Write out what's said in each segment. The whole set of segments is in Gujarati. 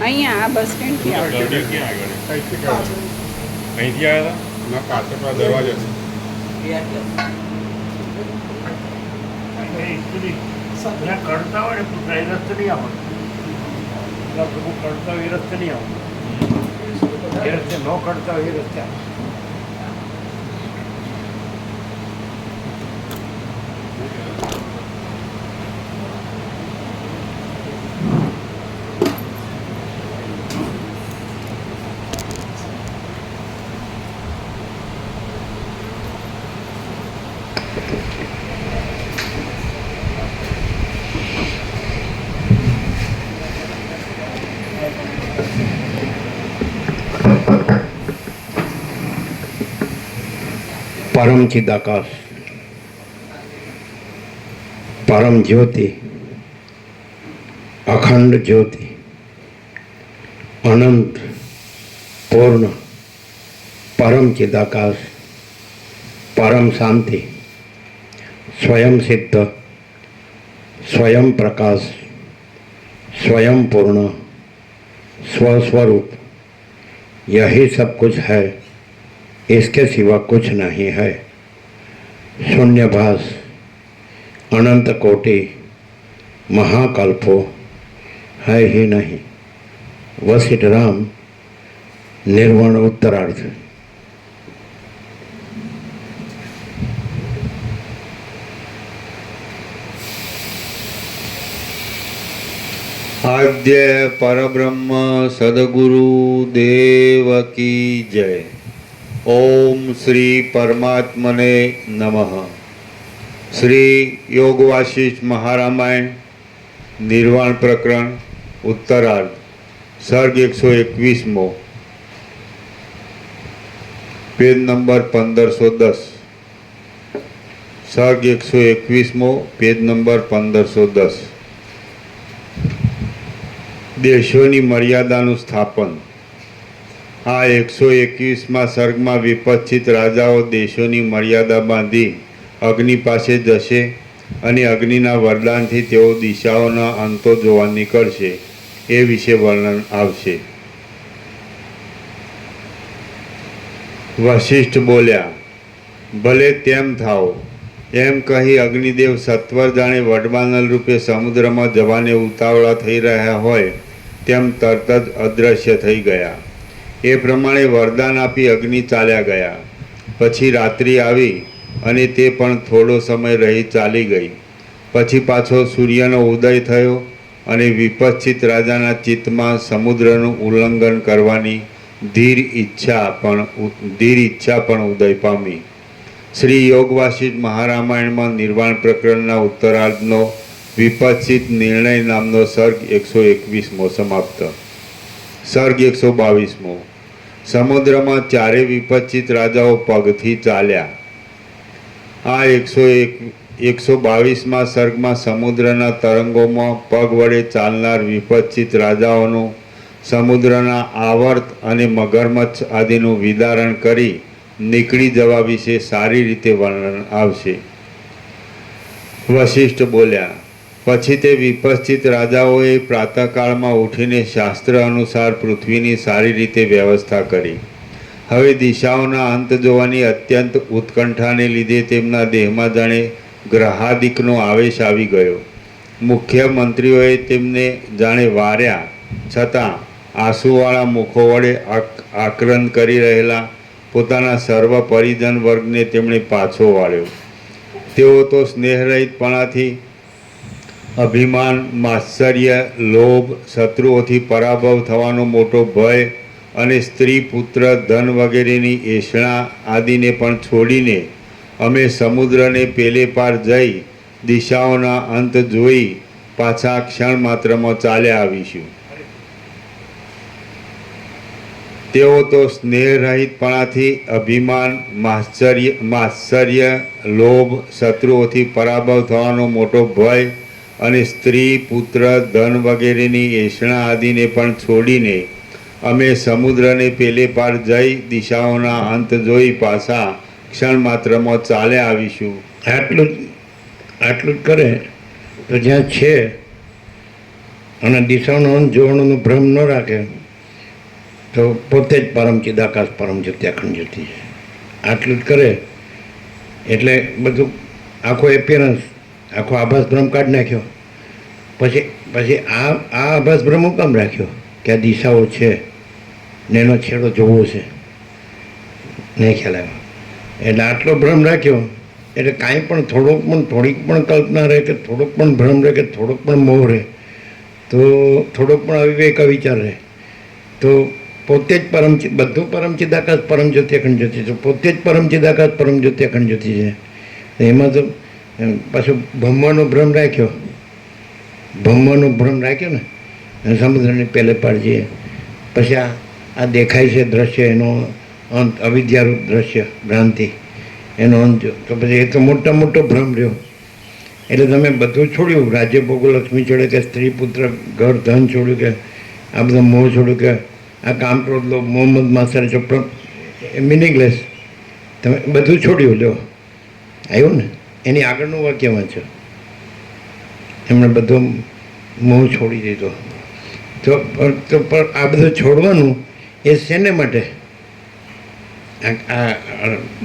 અહીંયા આ બસ સ્ટેન્ડ થી અહીંથી આવ્યા હતા પાછળ દરવાજો કરતા હોય ને એ રસ્તે નહીં આવવાનું, પ્રભુ કરતા હોય એ રસ્તે નહીં આવવાનું, એ રસ્તે ન કરતા હોય એ રસ્તે આવવાનું. परम चिदाकाश, परम ज्योति, अखंड ज्योति, अनंत पूर्ण, परम चिदाकाश, परम शांति, स्वयं सिद्ध, स्वयं प्रकाश, स्वयं पूर्ण, स्वस्वरूप, यही सब कुछ है, इसके सिवा कुछ नहीं है। शून्यभास, अनंत कोटि, महाकल्पो है ही नहीं। वशिष्ठ राम, निर्वाण उत्तरार्ध। आद्य परब्रह्म सद्गुरु देव की जय। ओम श्री परमात्मने नमः। श्री योग वासिष्ठ महारामायण निर्वाण प्रकरण उत्तरार्ध, सर्ग 121मो, पेज नंबर 1510। सर्ग 121मो, पेज नंबर 1510। देशोनी मर्यादानुं स्थापन। आ 121 सर्गમાં વિપક્ષિત રાજાઓ દેશોની મર્યાદા બાંધી અગ્નિ પાસે જશે અને અગ્નિના વરદાનથી તેઓ દિશાઓના અંતો જોવા નીકળશે એ વિશે વર્ણન આવશે। વશિષ્ઠ બોલ્યા, ભલે તેમ થાઓ, એમ કહી અગ્નિદેવ સત્વર જાણે વડવાનલ રૂપે સમુદ્રમાં જવાને ઉતાવળા થઈ રહ્યા હોય તેમ તરત જ અદૃશ્ય થઈ ગયા। એ પ્રમાણે વરદાન આપી અગ્નિ ચાલ્યા ગયા। પછી રાત્રિ આવી અને તે પણ થોડો સમય રહી ચાલી ગઈ। પછી પાછો સૂર્યનો ઉદય થયો અને વિપક્ષિત રાજાના ચિત્તમાં સમુદ્રનું ઉલ્લંઘન કરવાની ધીર ઈચ્છા પણ ઉદય પામી। શ્રી યોગ વાસિષ્ઠ महारामायणમાં निर्वाण प्रकरणના उत्तरार्धનો विपक्षित निर्णय नामનો सर्ग 121મો समाप्त। सर्ग 122મો। समुद्रमा चारे विपक्षित राजाओ पगथी चाल्या। आ 122માં सर्गમાં समुद्रना तरंगों पग वडे चालनार विपक्षित राजाओनुं समुद्रना आवर्त अने मगरमच्छ आदिनुं विदारण करी નીકળી જવા વિશે સારી રીતે વર્ણન આવશે। વશિષ્ઠ બોલ્યા, પછી તે વિપક્ષિત રાજાઓએ પ્રાતઃકાળમાં ઉઠીને શાસ્ત્ર અનુસાર પૃથ્વીની સારી રીતે વ્યવસ્થા કરી। હવે દિશાઓના અંત જોવાની અત્યંત ઉત્કંઠાને લીધે તેમના દેહમાં જાણે ગ્રહાદિકનો આવેશ આવી ગયો। મુખ્ય મંત્રીઓએ તેમને જાણે વાર્યા, છતાં આંસુવાળા મુખો વડે આક્રંદ કરી રહેલા પોતાના સર્વ પરિજન વર્ગને તેમણે પાછો વાળ્યો। તેઓ તો સ્નેહરહિતપણાથી અભિમાન, માત્સર્ય, લોભ, શત્રુઓથી પરાભવ થવાનો મોટો ભય અને સ્ત્રી, પુત્ર, ધન વગેરેની એષણા આદિને પણ છોડીને અમે સમુદ્રને પેલે પાર જઈ દિશાઓના અંત જોઈ પાછા ક્ષણ માત્રમાં ચાલ્યા આવીશું। તેઓ તો સ્નેહરહિતપણાથી, અભિમાન, માત્સર્ય, લોભ, શત્રુઓથી પરાભવ થવાનો મોટો ભય અને સ્ત્રી, પુત્ર, ધન વગેરેની એષણા આદિને પણ છોડીને અમે સમુદ્રને પેલે પાર જઈ દિશાઓના અંત જોઈ પાછા ક્ષણ માત્રમાં ચાલ્યા આવીશું. આટલું જ કરે તો જ્યાં છે અને દિશાનો અંત જોવાનો ભ્રમ ન રાખે તો પોતે જ પરમ ચિદાકાશ પરમ જ્યોતિ અખંડ જ્યોતિ છે. આટલું જ કરે એટલે બધું આખો એપિયરન્સ, આખો આભાસ ભ્રમ કાઢી નાખ્યો. પછી આ આભાસ ભ્રમ કેમ રાખ્યો કે આ દિશાઓ છે ને એનો છેડો જોવો છે, નહીં ખ્યાલ આવ્યો. એટલે આટલો ભ્રમ રાખ્યો એટલે કાંઈ પણ થોડીક પણ કલ્પના રહે કે થોડોક પણ ભ્રમ રહે કે થોડોક પણ મોહ રહે તો થોડોક પણ અવિવેક વિચાર રહે તો પોતે જ બધું પરમ ચિદાકાશ પરમ જ્યોતિ અખંડ જ્યોતિ છે. પોતે જ પરમ ચિદાકાશ પરમ જ્યોતિ અખંડ જ્યોતિ છે. એમાં તો પાછું ભમવાનો ભ્રમ રાખ્યો ને સમુદ્રને પહેલે પાડજે. પછી આ દેખાય છે દ્રશ્ય, એનો અંત અવિદ્યારૂપ દ્રશ્ય ભ્રાંતિ, એનો અંત તો પછી એ તો મોટો ભ્રમ રહ્યો. એટલે તમે બધું છોડ્યું, રાજ્ય ભોગો લક્ષ્મી છોડ્યું કે સ્ત્રી પુત્ર ઘર ધન છોડ્યું કે આ બધો મોહ છોડ્યું કે આ કામ ક્રોધ લોભ મોહમ્મદ માસ્ટર ચોપડ મિનિંગલેસ, તમે બધું છોડ્યું. લ્યો આવ્યું ને, એની આગળનું વાક્ય વાંચો. એમણે બધો મોહ છોડી દીધો. તો પણ આ બધું છોડવાનું એ શેને માટે? આ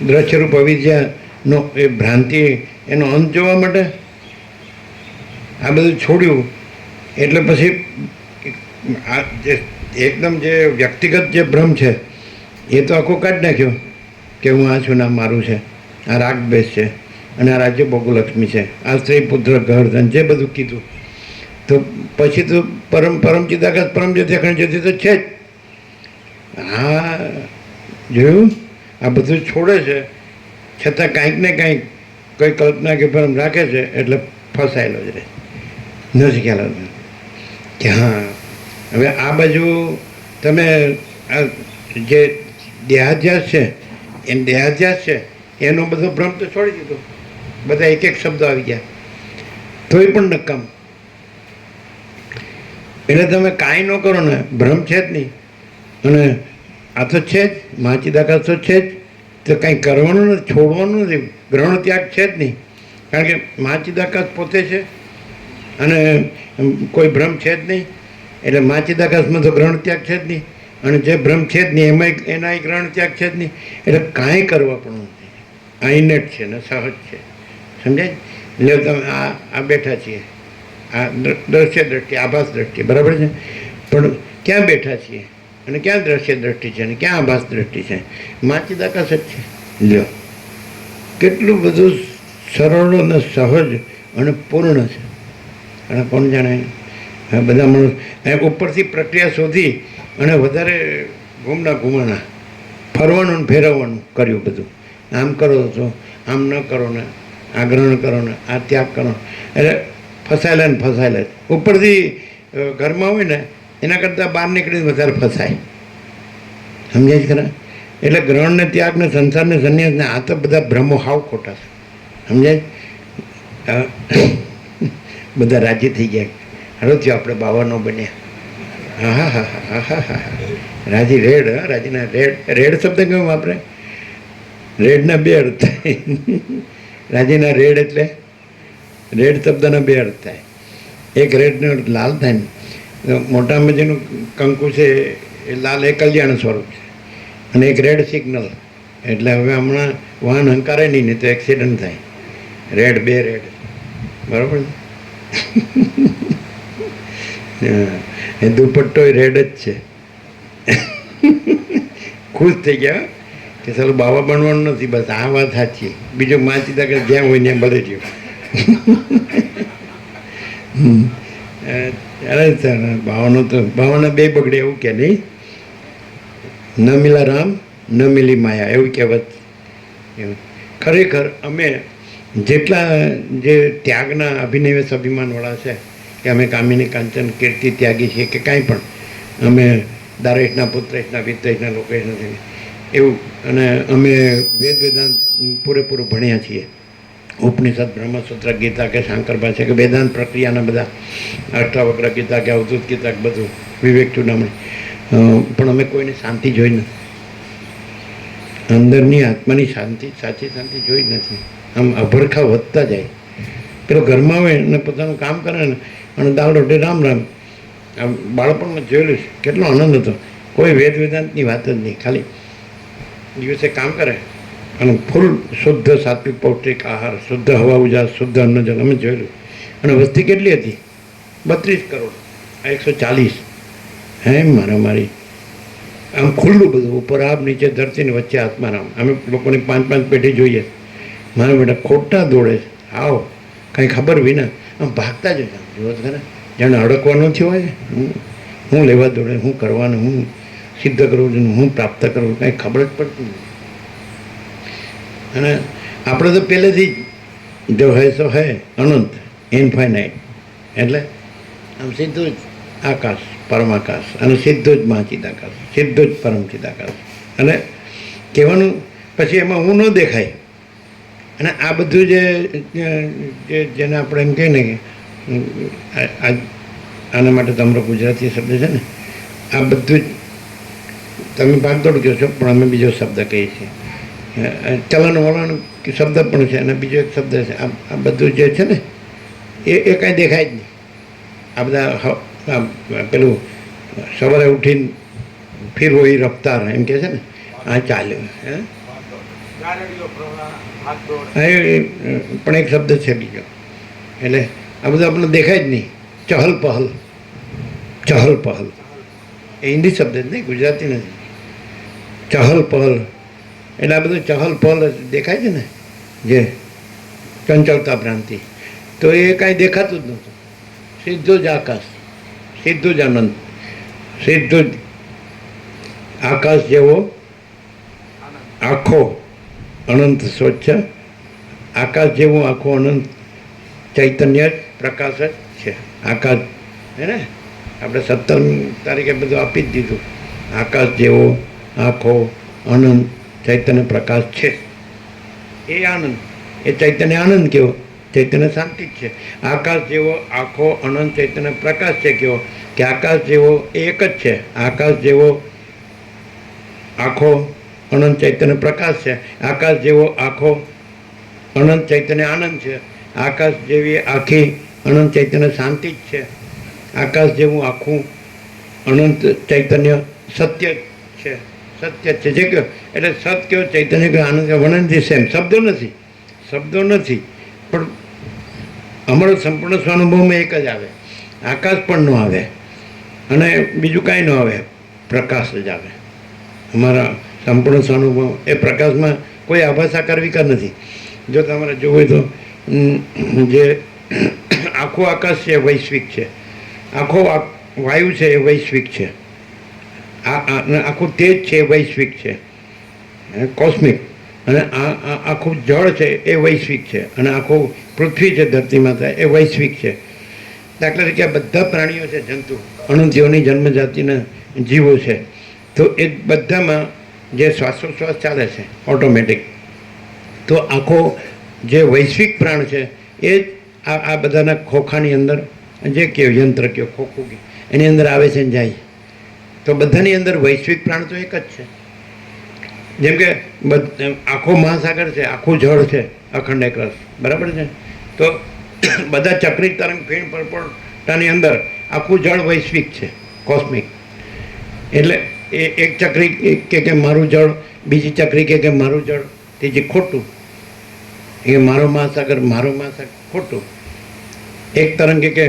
દ્રશ્યરૂપ અવિદ્યાનો એ ભ્રાંતિ એનો અંત જોવા માટે આ બધું છોડ્યું. એટલે પછી આ જે એકદમ જે વ્યક્તિગત જે ભ્રમ છે એ તો આખો કાઢી નાખ્યો કે હું આ છું, ના મારું છે, આ રાગ દ્વેષ છે અને આ રાજ્ય ભોગલક્ષ્મી છે, આ સ્ત્રી પુત્ર ઘર ધન જે બધું કીધું. તો પછી તો પરમ ચિદાકાશ પરમ જ્યોતિ અખંડ જ્યોતિ તો છે જ. હા જોયું, આ બધું છોડે છે છતાં કાંઈક ને કાંઈક કોઈ કલ્પના કે ભ્રમ રાખે છે એટલે ફસાયેલો જ રહે. નથી ખ્યાલ આવતો કે હા હવે આ બાજુ તમે આ જે દેહાધ્યાસ છે એનો બધો ભ્રમ તો છોડી દીધો. બધા એક શબ્દો આવી ગયા તોય પણ નકામ. એટલે તમે કાંઈ ન કરો ને, ભ્રમ છે જ નહીં અને આ તો છે જ, મહાચિદાકાશ તો છે જ, તો કાંઈ કરવાનું નથી, છોડવાનું નથી, ગ્રહણ ત્યાગ છે જ નહીં. કારણ કે મહાચિદાકાશ પોતે છે અને કોઈ ભ્રમ છે જ નહીં. એટલે મહાચિદાકાશમાં તો ગ્રહણ ત્યાગ છે જ નહીં અને જે ભ્રમ છે જ નહીં એમાં એના ગ્રહણ ત્યાગ છે જ નહીં. એટલે કાંઈ કરવા પણ નથી, આ ઇનેટ છે ને સહજ છે. સમજાય? એટલે તમે આ બેઠા છીએ, આ દ્રશ્ય દ્રષ્ટિ, આભાસ દ્રષ્ટિ, બરાબર છે. પણ ક્યાં બેઠા છીએ અને ક્યાં દ્રશ્ય દ્રષ્ટિ છે અને ક્યાં આભાસ દ્રષ્ટિ છે? મહાચિદાકાશ જ છે. લ્યો કેટલું બધું સરળ અને સહજ અને પૂર્ણ છે. અને કોણ જાણે બધા માણસ ઉપરથી પ્રક્રિયા શોધી અને વધારે ઘૂમવાના ફરવાનું ને ફેરવવાનું કર્યું બધું. આમ કરો તો આમ ન કરો ને, આ ગ્રહણ કરો ને, આ ત્યાગ કરો, એટલે ફસાયેલા જ. ઉપરથી ઘરમાં હોય ને એના કરતાં બહાર નીકળીને વધારે ફસાય. સમજાય છે ખરા? એટલે ગ્રહણ ને ત્યાગ ને સંસાર ને સંન્યાસ ને આ તો બધા ભ્રમો હાવ ખોટા છે. સમજાય? બધા રાજી થઈ ગયા. હાલો થયો આપણે બાવાનો બન્યા. હા રાજી રેડ. રાજીના રેડ શબ્દ કેવું આપણે? રેડના બે અર્થ થાય. રાજીના રેડ એટલે રેડ શબ્દના બે અર્થ થાય. એક રેડનો અર્થ લાલ થાય ને, મોટામાં જેનું કંકુ છે એ લાલ એ કલ્યાણ સ્વરૂપ છે અને એક રેડ સિગ્નલ એટલે હવે હમણાં વાહન હંકારે નહીં તો એક્સિડન્ટ થાય. રેડ બે રેડ, બરાબર. એ દુપટ્ટો રેડ જ છે. ખુશ થઈ ગયા કે ચાલો બાવા બનવાનું નથી, બસ આ વાત સાચી. બીજું માચીતા કે જ્યાં હોય ત્યાં ભલે રહ્યું. અરે બાવાના બે બગડે એવું કે નહીં. ન મિલા રામ ન મિલી માયા એવું કહેવત. એવું ખરેખર અમે જેટલા જે ત્યાગના અભિનિવેશ અભિમાનવાળા છે કે અમે કામિની કાંચન કીર્તિ ત્યાગી છીએ કે કાંઈ પણ અમે દારેશના પુત્રેશના વિત્તેશના લોકેશના એવું. અને અમે વેદાંત પૂરેપૂરું ભણ્યા છીએ. ઉપનિષદ, બ્રહ્મસૂત્ર, ગીતા કે શાંકર ભાષા કે વેદાંત પ્રક્રિયાના બધા અષ્ટાવક્ર ગીતા કે અવધૂત ગીતા કે બધું વિવેક ચૂડામણી. પણ અમે કોઈને શાંતિ જોઈ નથી. અંદરની આત્માની શાંતિ, સાચી શાંતિ જોઈ નથી. આમ અભરખા વધતા જાય. પેલો ઘરમાં હોય અને પોતાનું કામ કરે ને અને દાળ રોટી રામ રામ. આમ બાળપણમાં જોયેલું છે, કેટલો આનંદ હતો. કોઈ વેદ વેદાંતની વાત જ નહીં. ખાલી દિવસે કામ કરે અને ફૂલ શુદ્ધ સાત્વિક પૌષ્ટિક આહાર, શુદ્ધ હવા ઉજાસ, શુદ્ધ અન્ન જલ અમે જોયેલું. અને વસ્તી કેટલી હતી? 32 કરોડ, 140. હે મારા મારી, આમ ખુલ્લું બધું, ઉપર આબ, નીચે ધરતીને વચ્ચે આત્મારામ. અમે લોકોને 5-5 પેઢી જોઈએ. મારા બેટા ખોટા દોડે છે, આવો કાંઈ ખબર વિના આમ ભાગતા જ હતા. જોવો ખરા, જાણે અડકવાનું થયું હોય. હું લેવા દોડે, હું કરવાનું, હું સિદ્ધ કરું છું, હું પ્રાપ્ત કરું, કાંઈ ખબર જ પડતી નથી. અને આપણે તો પહેલેથી જ જો હે સો હે, અનંત, ઇન્ફાઇનાઇટ. એટલે આમ સીધું જ આકાશ, પરમાકાશ, અને સીધું જ મહાચિદાકાશ, સીધું જ પરમચિદાકાશ. અને કહેવાનું પછી એમાં હું ન દેખાય. અને આ બધું જેને આપણે એમ કહીએ ને કે આના માટે તમારો ગુજરાતી શબ્દ છે ને, આ બધું જ તમે ભાગદોડ કહો છો, પણ અમે બીજો શબ્દ કહીએ છીએ. ચલણ વલણ શબ્દ પણ છે અને બીજો એક શબ્દ છે. આ બધું જે છે ને એ કાંઈ દેખાય જ નહીં. આ બધા પેલું સવારે ઉઠીને ફીરવો એ રફતાર એમ કહે છે ને, આ ચાલ્યો. પણ એક શબ્દ છે બીજો. એટલે આ બધું આપણને દેખાય જ નહીં. ચહલ પહલ, ચહલ પહલ એ હિન્દી શબ્દ જ નહીં, ગુજરાતી નથી. ચહલ પહલ એટલે આ બધું ચહલ પહલ દેખાય છે ને, જે ચંચળતા ભ્રાંતિ, તો એ કાંઈ દેખાતું જ નહોતું. સીધું જ આકાશ, સીધું જ આનંદ, સીધું જ આકાશ જેવો આખો અનંત સ્વચ્છ, આકાશ જેવું આખો અનંત ચૈતન્ય પ્રકાશ જ છે. આકાશ હે ને, આપણે 17મી તારીખે બધું આપી જ દીધું. આકાશ જેવો આખો અનંત ચૈતન્ય પ્રકાશ છે. એ આનંદ, એ ચૈતન્ય આનંદ કેવો? ચૈતન્ય શાંતિ જ છે. આકાશ જેવો આખો અનંત ચૈતન્ય પ્રકાશ છે કેવો? કે આકાશ જેવો એક જ છે. આકાશ જેવો આખો અનંત ચૈતન્ય પ્રકાશ છે. આકાશ જેવો આખો અનંત ચૈતન્ય આનંદ છે. આકાશ જેવી આખી અનંત ચૈતન્ય શાંતિ જ છે. આકાશ જેવું આખું અનંત ચૈતન્ય સત્ય છે. સત્ય છે જે કહ્યું એટલે સત કયો, ચૈતન્ય કયો, આનંદ કયો, વર્ણનથી સેમ. શબ્દો નથી, શબ્દો નથી, પણ અમારો સંપૂર્ણ સ્વાનુભવમાં એક જ આવે. આકાશ પણ ન આવે અને બીજું કાંઈ ન આવે, પ્રકાશ જ આવે. અમારા સંપૂર્ણ સ્વાનુભવ એ પ્રકાશમાં કોઈ આભાસાકાર વિકાર નથી. જો તમારે જોવું હોય તો જે આખું આકાશ છે એ વૈશ્વિક છે, આખો વાયુ છે એ વૈશ્વિક છે, આખું તેજ છે એ વૈશ્વિક છે, કોસ્મિક. અને આખું જળ છે એ વૈશ્વિક છે, અને આખું પૃથ્વી છે ધરતી માતા એ વૈશ્વિક છે. દાખલા તરીકે આ બધા પ્રાણીઓ છે, જંતુ, અણુજીવોની જન્મજાતિના જીવો છે, તો એ બધામાં જે શ્વાસોશ્વાસ ચાલે છે ઓટોમેટિક, તો આખો જે વૈશ્વિક પ્રાણ છે એ જ આ બધાના ખોખાની અંદર જે કયો યંત્ર કયો ખોખું કયો એની અંદર આવે છે ને જાય. તો બધાની અંદર વૈશ્વિક પ્રાણ તો એક જ છે. જેમ કે આખો મહાસાગર છે, આખું જળ છે, અખંડ એક રસ, બરાબર છે. તો બધા ચક્રી તરંગ ફીણ પરપોટાની અંદર આખું જળ વૈશ્વિક છે, કોસ્મિક. એટલે એ એક ચક્રી કે મારું જળ, બીજી ચક્રી કે મારું જળ, ત્રીજી ખોટું, એ મારો મહાસાગર ખોટું. એક તરંગ કે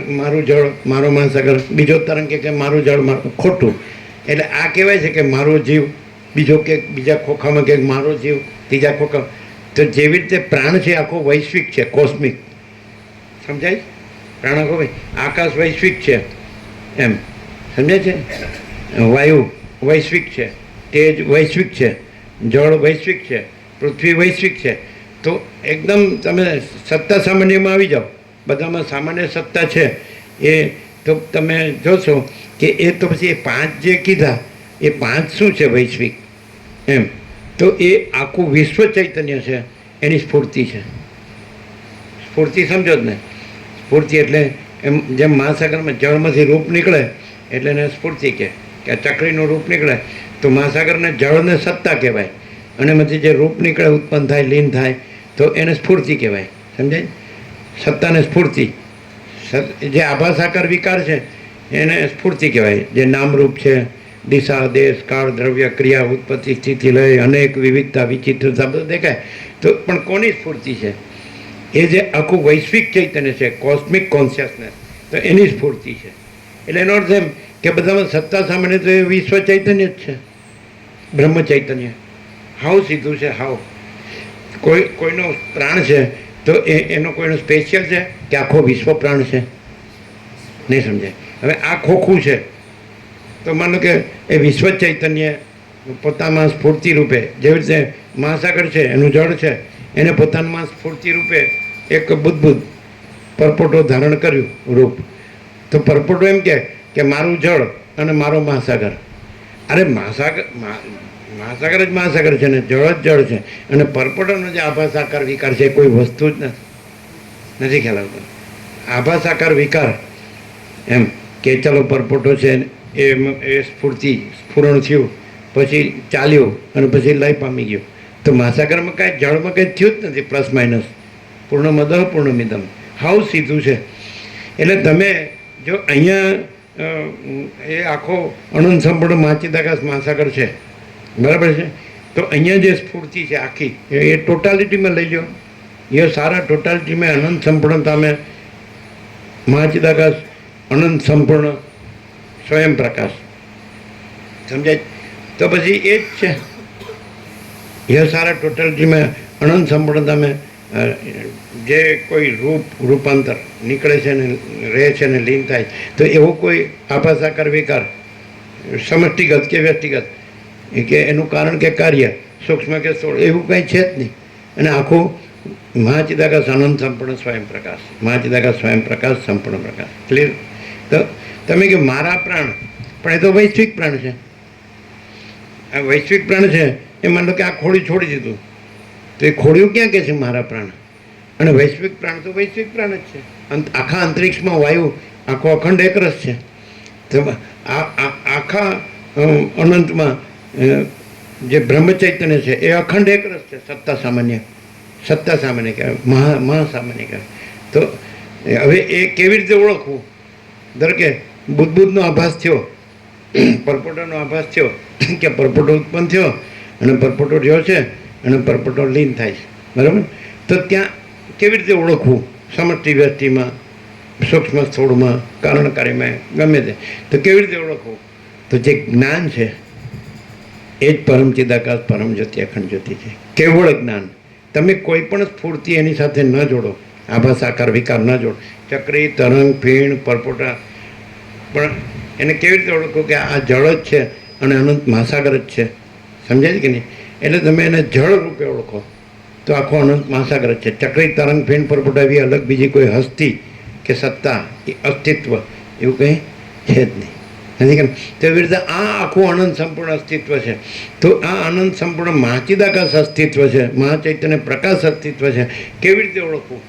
મારું જળ મારો મહાસાગર, બીજો તરંગ કે મારું જળ મારું, ખોટું. એટલે આ કહેવાય છે કે મારો જીવ, બીજો કે બીજા ખોખામાં કે મારો જીવ, ત્રીજા ખોખામાં. તો જેવી રીતે પ્રાણ છે આખો વૈશ્વિક છે, કોસ્મિક. સમજાય? પ્રાણ આખો આકાશ વૈશ્વિક છે એમ, સમજાય છે? વાયુ વૈશ્વિક છે, તેજ વૈશ્વિક છે, જળ વૈશ્વિક છે, પૃથ્વી વૈશ્વિક છે. તો એકદમ તમે સત્તા સામાન્યમાં આવી જાઓ, બધામાં સામાન્ય સત્તા છે એ તો તમે જોશો કે એ તો પછી એ 5 જે કીધા એ 5 શું છે વૈશ્વિક એમ, તો એ આખું વિશ્વ ચૈતન્ય છે, એની સ્ફૂર્તિ છે. સ્ફૂર્તિ સમજો જ ને, સ્ફૂર્તિ એટલે એમ જેમ મહાસાગરમાં જળમાંથી રૂપ નીકળે એટલે એને સ્ફૂર્તિ કહે કે આ ચક્રીનું રૂપ નીકળે તો મહાસાગરને જળને સત્તા કહેવાય, અને એમાંથી જે રૂપ નીકળે ઉત્પન્ન થાય લીન થાય તો એને સ્ફૂર્તિ કહેવાય. સમજાય? સત્તાને સ્ફૂર્તિ. જે આભાસાકાર વિકાર છે એને સ્ફૂર્તિ કહેવાય, જે નામરૂપ છે, દિશા દેશ કાળ દ્રવ્ય ક્રિયા ઉત્પત્તિ સ્થિતિ લય અનેક વિવિધતા વિચિત્રતા બધું દેખાય. તો પણ કોની સ્ફૂર્તિ છે? એ જે આખું વૈશ્વિક ચૈતન્ય છે, કોસ્મિક કોન્શિયસનેસ, તો એની સ્ફૂર્તિ છે. એટલે એનો અર્થ એમ કે બધામાં સત્તા સામાન્ય તો એ વિશ્વ ચૈતન્ય જ છે, બ્રહ્મ ચૈતન્ય. હાવ સીધું છે, હાવ. કોઈનો પ્રાણ છે તો એનો કોઈનો સ્પેશિયલ છે કે આખો વિશ્વ પ્રાણ છે? નહીં સમજાય. હવે આ ખોખું છે તો માનો કે એ વિશ્વ ચૈતન્ય પોતામાં સ્ફૂર્તિ રૂપે, જેવી રીતે મહાસાગર છે એનું જળ છે, એને પોતાનામાં સ્ફૂર્તિ રૂપે એક બુદ્ધ પરપોટો ધારણ કર્યું રૂપ. તો પરપોટો એમ કે મારું જળ અને મારો મહાસાગર. અરે મહાસાગર જ મહાસાગર છે ને, જળ જ જળ છે, અને પરપોટોનો જે આભાસાકાર વિકાર છે એ કોઈ વસ્તુ જ નથી ખ્યાલ આવતો. આભાસાકાર વિકાર એમ કે ચાલો પરપોટો છે એ સ્ફુરણ થયું, પછી ચાલ્યું અને પછી લય પામી ગયું. તો મહાસાગરમાં કાંઈ જળમાં કંઈ થયું જ નથી, પ્લસ માઇનસ, પૂર્ણમદ પૂર્ણમિદમ, હાવ સીધું છે. એટલે તમે જો અહીંયા એ આખો અનંત સંપૂર્ણ માચિદાકાશ મહાસાગર છે, બરાબર છે, તો અહીંયા જે સ્ફૂર્તિ છે આખી એ ટોટાલિટીમાં લઈ લો. એ સારા ટોટાલિટીમાં અનંત સંપૂર્ણતામાં મહાચિદાકાશ અનંત સંપૂર્ણ સ્વયં પ્રકાશ. સમજાય? તો પછી એ જ છે. એ સારા ટોટાલિટીમાં અનંત સંપૂર્ણતામાં જે કોઈ રૂપાંતર નીકળે છે ને રહે છે ને લીન થાય, તો એવો કોઈ આભાસાકાર વિકાર સમષ્ટિગત કે વ્યક્તિગત કે એનું કારણ કે કાર્ય સૂક્ષ્મ કે સ્થૂળ એવું કંઈ છે જ નહીં. અને આખું મહાચિદાકાશ અનંત સંપૂર્ણ સ્વયં પ્રકાશ, મહાચિદાકાશ સ્વયં પ્રકાશ સંપૂર્ણ પ્રકાશ. ક્લિયર? તો તમે કે મારા પ્રાણ, પણ એ તો વૈશ્વિક પ્રાણ છે. આ વૈશ્વિક પ્રાણ છે એ માનો કે આ ખોડી છોડી દીધું તો એ ખોડિયું ક્યાં કહે છે મારા પ્રાણ? અને વૈશ્વિક પ્રાણ તો વૈશ્વિક પ્રાણ જ છે. આખા અંતરિક્ષમાં વાયુ આખો અખંડ એકરસ છે. તો આખા અનંતમાં જે બ્રહ્મ ચૈતન્ય છે એ અખંડ એકરસ છે. સત્તા સામાન્ય કહેવાય, મહાસામાન્ય કહેવાય. તો હવે એ કેવી રીતે ઓળખવું? ધારો કે બુદ્ધનો આભાસ થયો, પરપોટોનો આભાસ થયો કે પરપોટો ઉત્પન્ન થયો અને પરપોટો રહ્યો છે અને પરપોટો લીન થાય છે, બરાબર? તો ત્યાં કેવી રીતે ઓળખવું? સમષ્ટિ વ્યષ્ટિમાં, સૂક્ષ્મ સ્થૂળમાં, કારણકારીમાં, ગમે તે. તો કેવી રીતે ઓળખવું? તો જે જ્ઞાન છે એ જ પરમ ચિદાકાશ પરમ જ્યોતિ અખંડ જ્યોતિ છે. કેવળ જ્ઞાન. તમે કોઈ પણ સ્ફૂર્તિ એની સાથે ન જોડો, આભાસાકાર વિકાર ન જોડો, ચક્રી તરંગ ફીણ પરપોટા, પણ એને કેવી રીતે ઓળખો કે આ જળ જ છે અને અનંત મહાસાગર જ છે? સમજાય કે નહીં? એટલે તમે એને જળ રૂપે ઓળખો તો આખો અનંત મહાસાગર જ છે. ચક્રી તરંગ ફીણ પરપોટા એવી અલગ બીજી કોઈ હસ્તી કે સત્તા કે અસ્તિત્વ એવું કંઈ છે જ નહીં, નથી કે? તેવી રીતે આ આખું અનંત સંપૂર્ણ અસ્તિત્વ છે. તો આ અનંત સંપૂર્ણ મહાચિદાકાશ અસ્તિત્વ છે, મહાચૈતન્ય પ્રકાશ અસ્તિત્વ છે. કેવી રીતે ઓળખવું?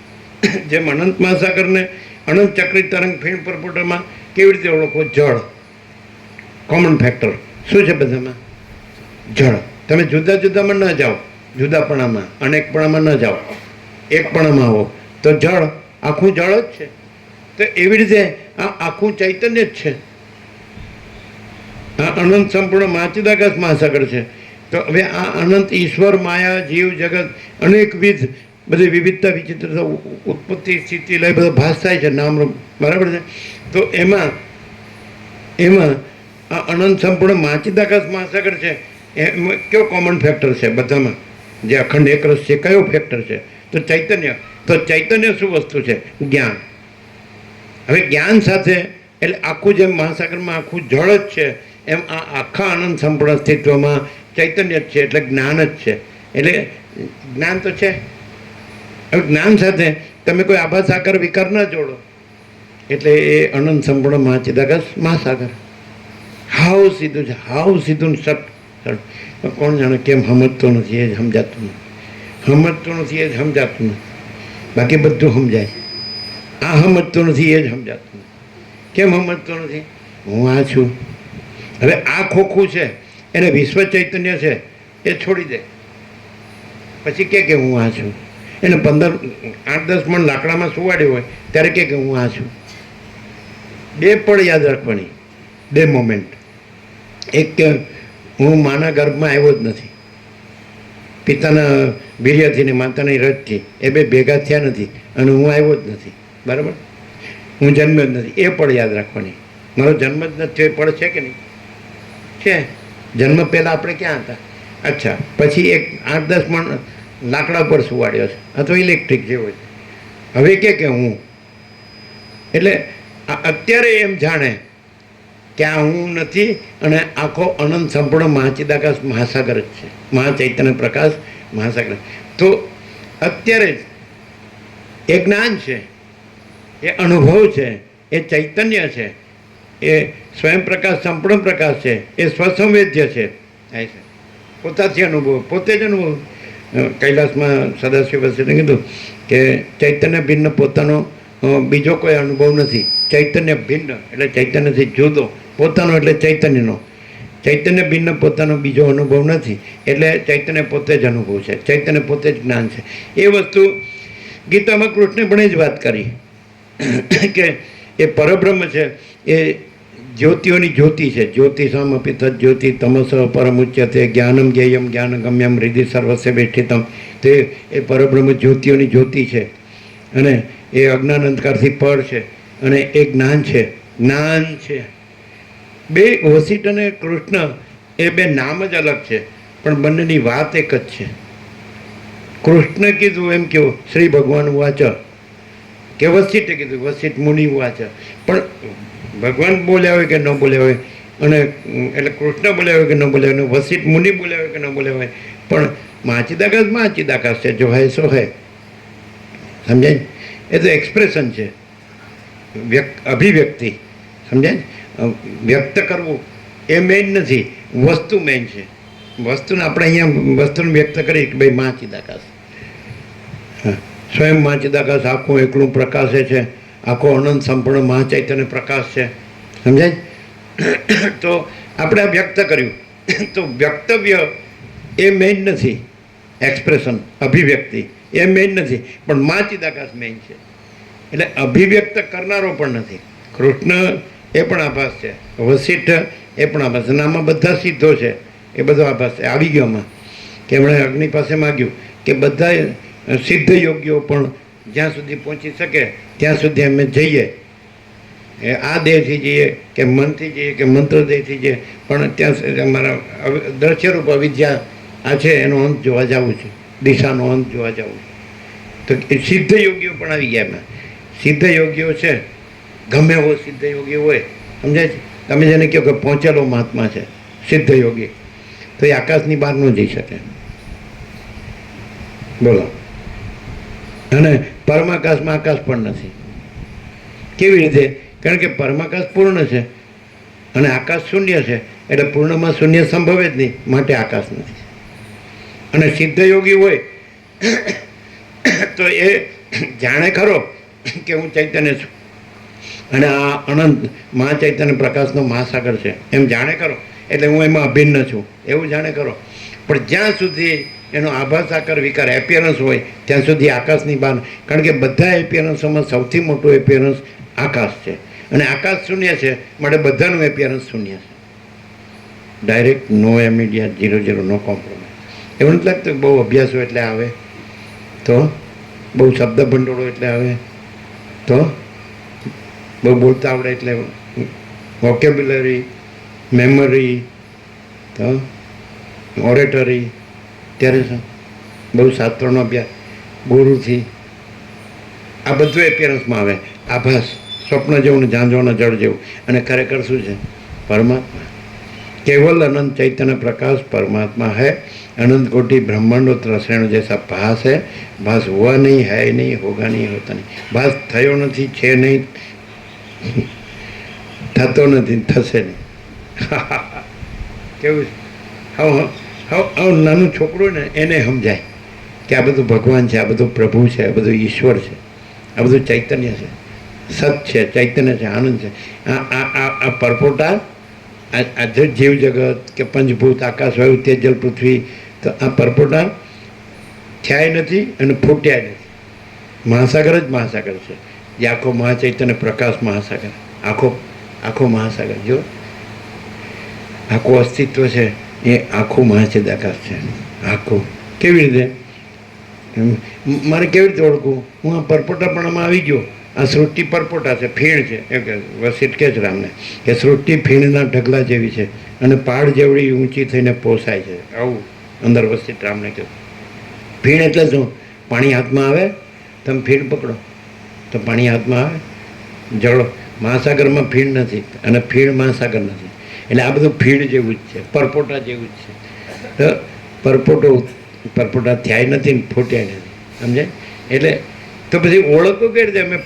જેમ અનંત મહાસાગરને અનંત ચક્રી તરંગ ફીણ પરપોટામાં કેવી રીતે ઓળખવું? જળ. કોમન ફેક્ટર શું છે બધામાં? જળ. તમે જુદા જુદામાં ન જાઓ, જુદાપણામાં અનેકપણામાં ન જાઓ, એકપણામાં આવો તો જળ, આખું જળ જ છે. તો એવી રીતે આ આખું ચૈતન્ય જ છે. આ અનંત સંપૂર્ણ મહાચિદાકાશ મહાસાગર છે. તો હવે આ અનંત ઈશ્વર, માયા, જીવ જગત અનેકવિધ બધી વિવિધતા વિચિત્રતા ઉત્પત્તિ સ્થિતિ લઈ બધો ભાસ થાય છે, નામરૂપ, બરાબર છે? તો એમાં આ અનંત સંપૂર્ણ મહાચિદાકાશ મહાસાગર છે એમાં કયો કોમન ફેક્ટર છે બધામાં? જે અખંડ એકરસ છે કયો ફેક્ટર છે? તો ચૈતન્ય. તો ચૈતન્ય શું વસ્તુ છે? જ્ઞાન. હવે જ્ઞાન સાથે એટલે આખું જેમ મહાસાગરમાં આખું જળ જ છે એમ આ આખા અનંત સંપૂર્ણ અસ્તિત્વમાં ચૈતન્ય જ છે, એટલે જ્ઞાન જ છે. એટલે જ્ઞાન તો છે. હવે જ્ઞાન સાથે તમે કોઈ આભાસાકાર વિકાર ન જોડો, એટલે એ અનંત સંપૂર્ણ મહાચિદાકાશ મહાસાગર. હાવ સીધું છે, હાવ સીધું ને સટ સટ. કોણ જાણે કેમ સમજતો નથી, એ જ સમજાતું નથી. સમજતું નથી, એ જ સમજાતું નથી. બાકી બધું સમજાય. આ સમજતું નથી, એ જ સમજાતું નથી. કેમ સમજતો નથી? હું આ છું. હવે આ ખોખું છે, એને વિશ્વ ચૈતન્ય છે એ છોડી દે, પછી કે હું આ છું. એને 8-10 મણ લાકડામાં સુવાડ્યો હોય ત્યારે કે હું આ છું. બે પળ યાદ રાખવાની, બે મોમેન્ટ. એક કે હું માના ગર્ભમાં આવ્યો જ નથી, પિતાના વીર્યથી ને માતાની રથથી, એ બે ભેગા થયા નથી, અને હું આવ્યો જ નથી. બરાબર? હું જન્મ્યો જ નથી, એ પળ યાદ રાખવાની. મારો જન્મ જ નથી થયો, એ પળ છે કે નહીં? છે. જન્મ પહેલાં આપણે ક્યાં હતા? અચ્છા, પછી એક 8-10 મણ લાકડા પર સુવાડ્યો છે, અથવા ઇલેક્ટ્રિક જેવો છે. હવે કે હું, એટલે અત્યારે એમ જાણે કે આ હું નથી, અને આખો અનંત સંપૂર્ણ મહાચિદાકાશ મહાસાગર જ છે, મહાચૈતન્ય પ્રકાશ મહાસાગર. તો અત્યારે જ એ જ્ઞાન છે, એ અનુભવ છે, એ ચૈતન્ય છે, એ સ્વયં પ્રકાશ સંપૂર્ણ પ્રકાશ છે, એ સ્વસંવેદ્ય છે. પોતાથી અનુભવ, પોતે જ અનુભવ. કૈલાસમાં સદાશિવ વસીને કીધું કે ચૈતન્ય ભિન્ન પોતાનો બીજો કોઈ અનુભવ નથી. ચૈતન્ય ભિન્ન એટલે ચૈતન્યથી જુદો, પોતાનો એટલે ચૈતન્યનો. ચૈતન્ય ભિન્ન પોતાનો બીજો અનુભવ નથી, એટલે ચૈતન્ય પોતે જ અનુભવ છે, ચૈતન્ય પોતે જ જ્ઞાન છે. એ વસ્તુ ગીતામાં કૃષ્ણે પણ એ જ વાત કરી કે એ પરબ્રહ્મ છે, એ જ્યોતિઓની જ્યોતિ છે. જ્યોતિષામપી તદ જ્યોતિ તમસ પરમુચ્યતે જ્ઞાનમ જ્ઞેયમ જ્ઞાનગમ્યમ હૃદિ સર્વસ્ય વેષ્ટિતમ. તે એ પરબ્રહ્મ જ્યોતિઓની જ્યોતિ છે, અને એ અજ્ઞાન અંધકારથી પર છે, અને એ જ્ઞાન છે. જ્ઞાન છે. બે વસિષ્ઠ અને કૃષ્ણ એ બે નામ જ અલગ છે, પણ બંનેની વાત એક જ છે. કૃષ્ણ કીધું એમ કેવું શ્રી ભગવાન વાચ, કે વસિષ્ઠે કીધું વસિષ્ઠ મુનિ વાચ. પણ ભગવાન બોલ્યા હોય કે ન બોલ્યા હોય, અને એટલે કૃષ્ણ બોલ્યા હોય કે ન બોલ્યા હોય, વસિષ્ઠ મુનિ બોલ્યા હોય કે ન બોલ્યા હોય, પણ મહાચિદાકાશ છે. જો હે સો હે. સમજાય? એ તો એક્સપ્રેશન છે, અભિવ્યક્તિ. સમજાય? વ્યક્ત કરવું એ મેઇન નથી, વસ્તુ મેઇન છે. વસ્તુને આપણે અહીંયા વસ્તુને વ્યક્ત કરી કે ભાઈ મહાચિદાકાશ, સ્વયં મહાચિદાકાશ આખું એકલું પ્રકાશે છે, આખો અનંત સંપૂર્ણ મહાચૈતન્ય પ્રકાશ છે. સમજાય? તો આપણે આ વ્યક્ત કર્યું, તો વ્યક્તવ્ય એ મેઇન નથી, એક્સપ્રેશન અભિવ્યક્તિ એ મેઇન નથી, પણ મહાચિદાકાશ મેઇન છે. એટલે અભિવ્યક્ત કરનારો પણ નથી. કૃષ્ણ એ પણ આભાસ છે, વસિષ્ઠ એ પણ આભાસ છે, આમાં બધા સિદ્ધો છે, એ બધો આભાસ છે. આવી ગયો આમાં કે એમણે અગ્નિ પાસે માગ્યું કે બધા સિદ્ધ યોગીઓ પણ જ્યાં સુધી પહોંચી શકે ત્યાં સુધી અમે જઈએ, આ દેહથી જઈએ કે મનથી જઈએ કે મંત્ર દેહથી જઈએ, પણ ત્યાં સુધી અમારા દ્રશ્યરૂપ અવિદ્યા આ છે એનો અંત જોવા જવું છે, દિશાનો અંત જોવા જવું છે. તો એ સિદ્ધ યોગીઓ પણ આવી ગયા એમાં. સિદ્ધ યોગીઓ છે, ગમે એવો સિદ્ધ યોગી હોય, સમજાય છે? તમે જેને કહો કે પહોંચેલો મહાત્મા છે સિદ્ધ યોગી, તો એ આકાશની બહાર ન જઈ શકે. બોલો. અને પરમાકાશમાં આકાશ પણ નથી. કેવી રીતે? કારણ કે પરમાકાશ પૂર્ણ છે અને આકાશ શૂન્ય છે, એટલે પૂર્ણમાં શૂન્ય સંભવે જ નહીં, માટે આકાશ નથી. અને સિદ્ધ યોગી હોય તો એ જાણે ખરો કે હું ચૈતન્ય છું, અને આ અનંત મહાચૈતન્ય પ્રકાશનો મહાસાગર છે એમ જાણે કરો, એટલે હું એમાં અભિન્ન છું એવું જાણે કરો. પણ જ્યાં સુધી એનો આભાસ આકાર વિકાર એપિયરન્સ હોય ત્યાં સુધી આકાશની બહાર, કારણ કે બધા એપિયરન્સોમાં સૌથી મોટું એપિયરન્સ આકાશ છે, અને આકાશ શૂન્ય છે, માટે બધાનું એપિયરન્સ શૂન્ય છે. ડાયરેક્ટ નો ઇમિડિયેટ 0-0, નો કોમ્પ્રોમાઇઝ. એવું નથી લાગતું બહુ અભ્યાસો એટલે આવે, તો બહુ શબ્દ ભંડોળો એટલે આવે, તો બહુ બોલતા આવડે એટલે વોકેબ્યુલરી, મેમરી, તો ઓરેટરી, ત્યારે શું બહુ શાસ્ત્રોનો અભ્યાસ, ગુરુથી, આ બધું એપિયરન્સમાં આવે. આભાસ સ્વપ્ન જેવું ને ઝાંઝવાના જળ જેવું. અને ખરેખર શું છે? પરમાત્મા. केवल अनंत चैतन्य प्रकाश परमात्मा है. अनंत कोटि ब्रह्मांडो त्रसैण जैसा भास है. भास हुआ नहीं, है नहीं, होगा नहीं, होता नहीं. भास थयो नहीं, छे नहीं, થતો નથી, થશે નહીં. કેવું છે? હવે નાનું છોકરું ને એને સમજાય કે આ બધું ભગવાન છે, આ બધું પ્રભુ છે, આ બધું ઈશ્વર છે, આ બધું ચૈતન્ય છે, સત છે, ચૈતન્ય છે, આનંદ છે. આ પરપોટા, આ જીવ જગત કે પંચભૂત, આકાશ, વાયુ, તેજ, જલ, પૃથ્વી, તો આ પરપોટા થયા નથી અને ફૂટ્યા નથી. મહાસાગર જ મહાસાગર છે. એ આખો મહાચૈતન્ય પ્રકાશ મહાસાગર, આખો મહાસાગર. જો આખું અસ્તિત્વ છે એ આખું મહાચિદાકાશ છે. આખું કેવી રીતે મારે કેવી રીતે ઓળખવું? હું આ પરપોટાપણામાં આવી ગયો. આ સૃષ્ટિ પરપોટા છે, ફીણ છે. એમ કે વસિત કે જ રામને કે સૃષ્ટિ ફીણના ઢગલા જેવી છે અને પહાડ જેવડી ઊંચી થઈને પોસાય છે. આવું અંદર વસિત રામને કહ્યું. ફીણ એટલે શું? પાણી હાથમાં આવે, તમે ફીણ પકડો તો પાણી હાથમાં આવે. જળ મહાસાગરમાં ફીણ નથી અને ફીણ મહાસાગર નથી. એટલે આ બધું ફીણ જેવું જ છે, પરપોટા જેવું જ છે. તો પરપોટા થયા નથી ને ફૂટ્યા નથી. સમજાય? એટલે તો પછી ઓળખો કઈ રીતે? અમે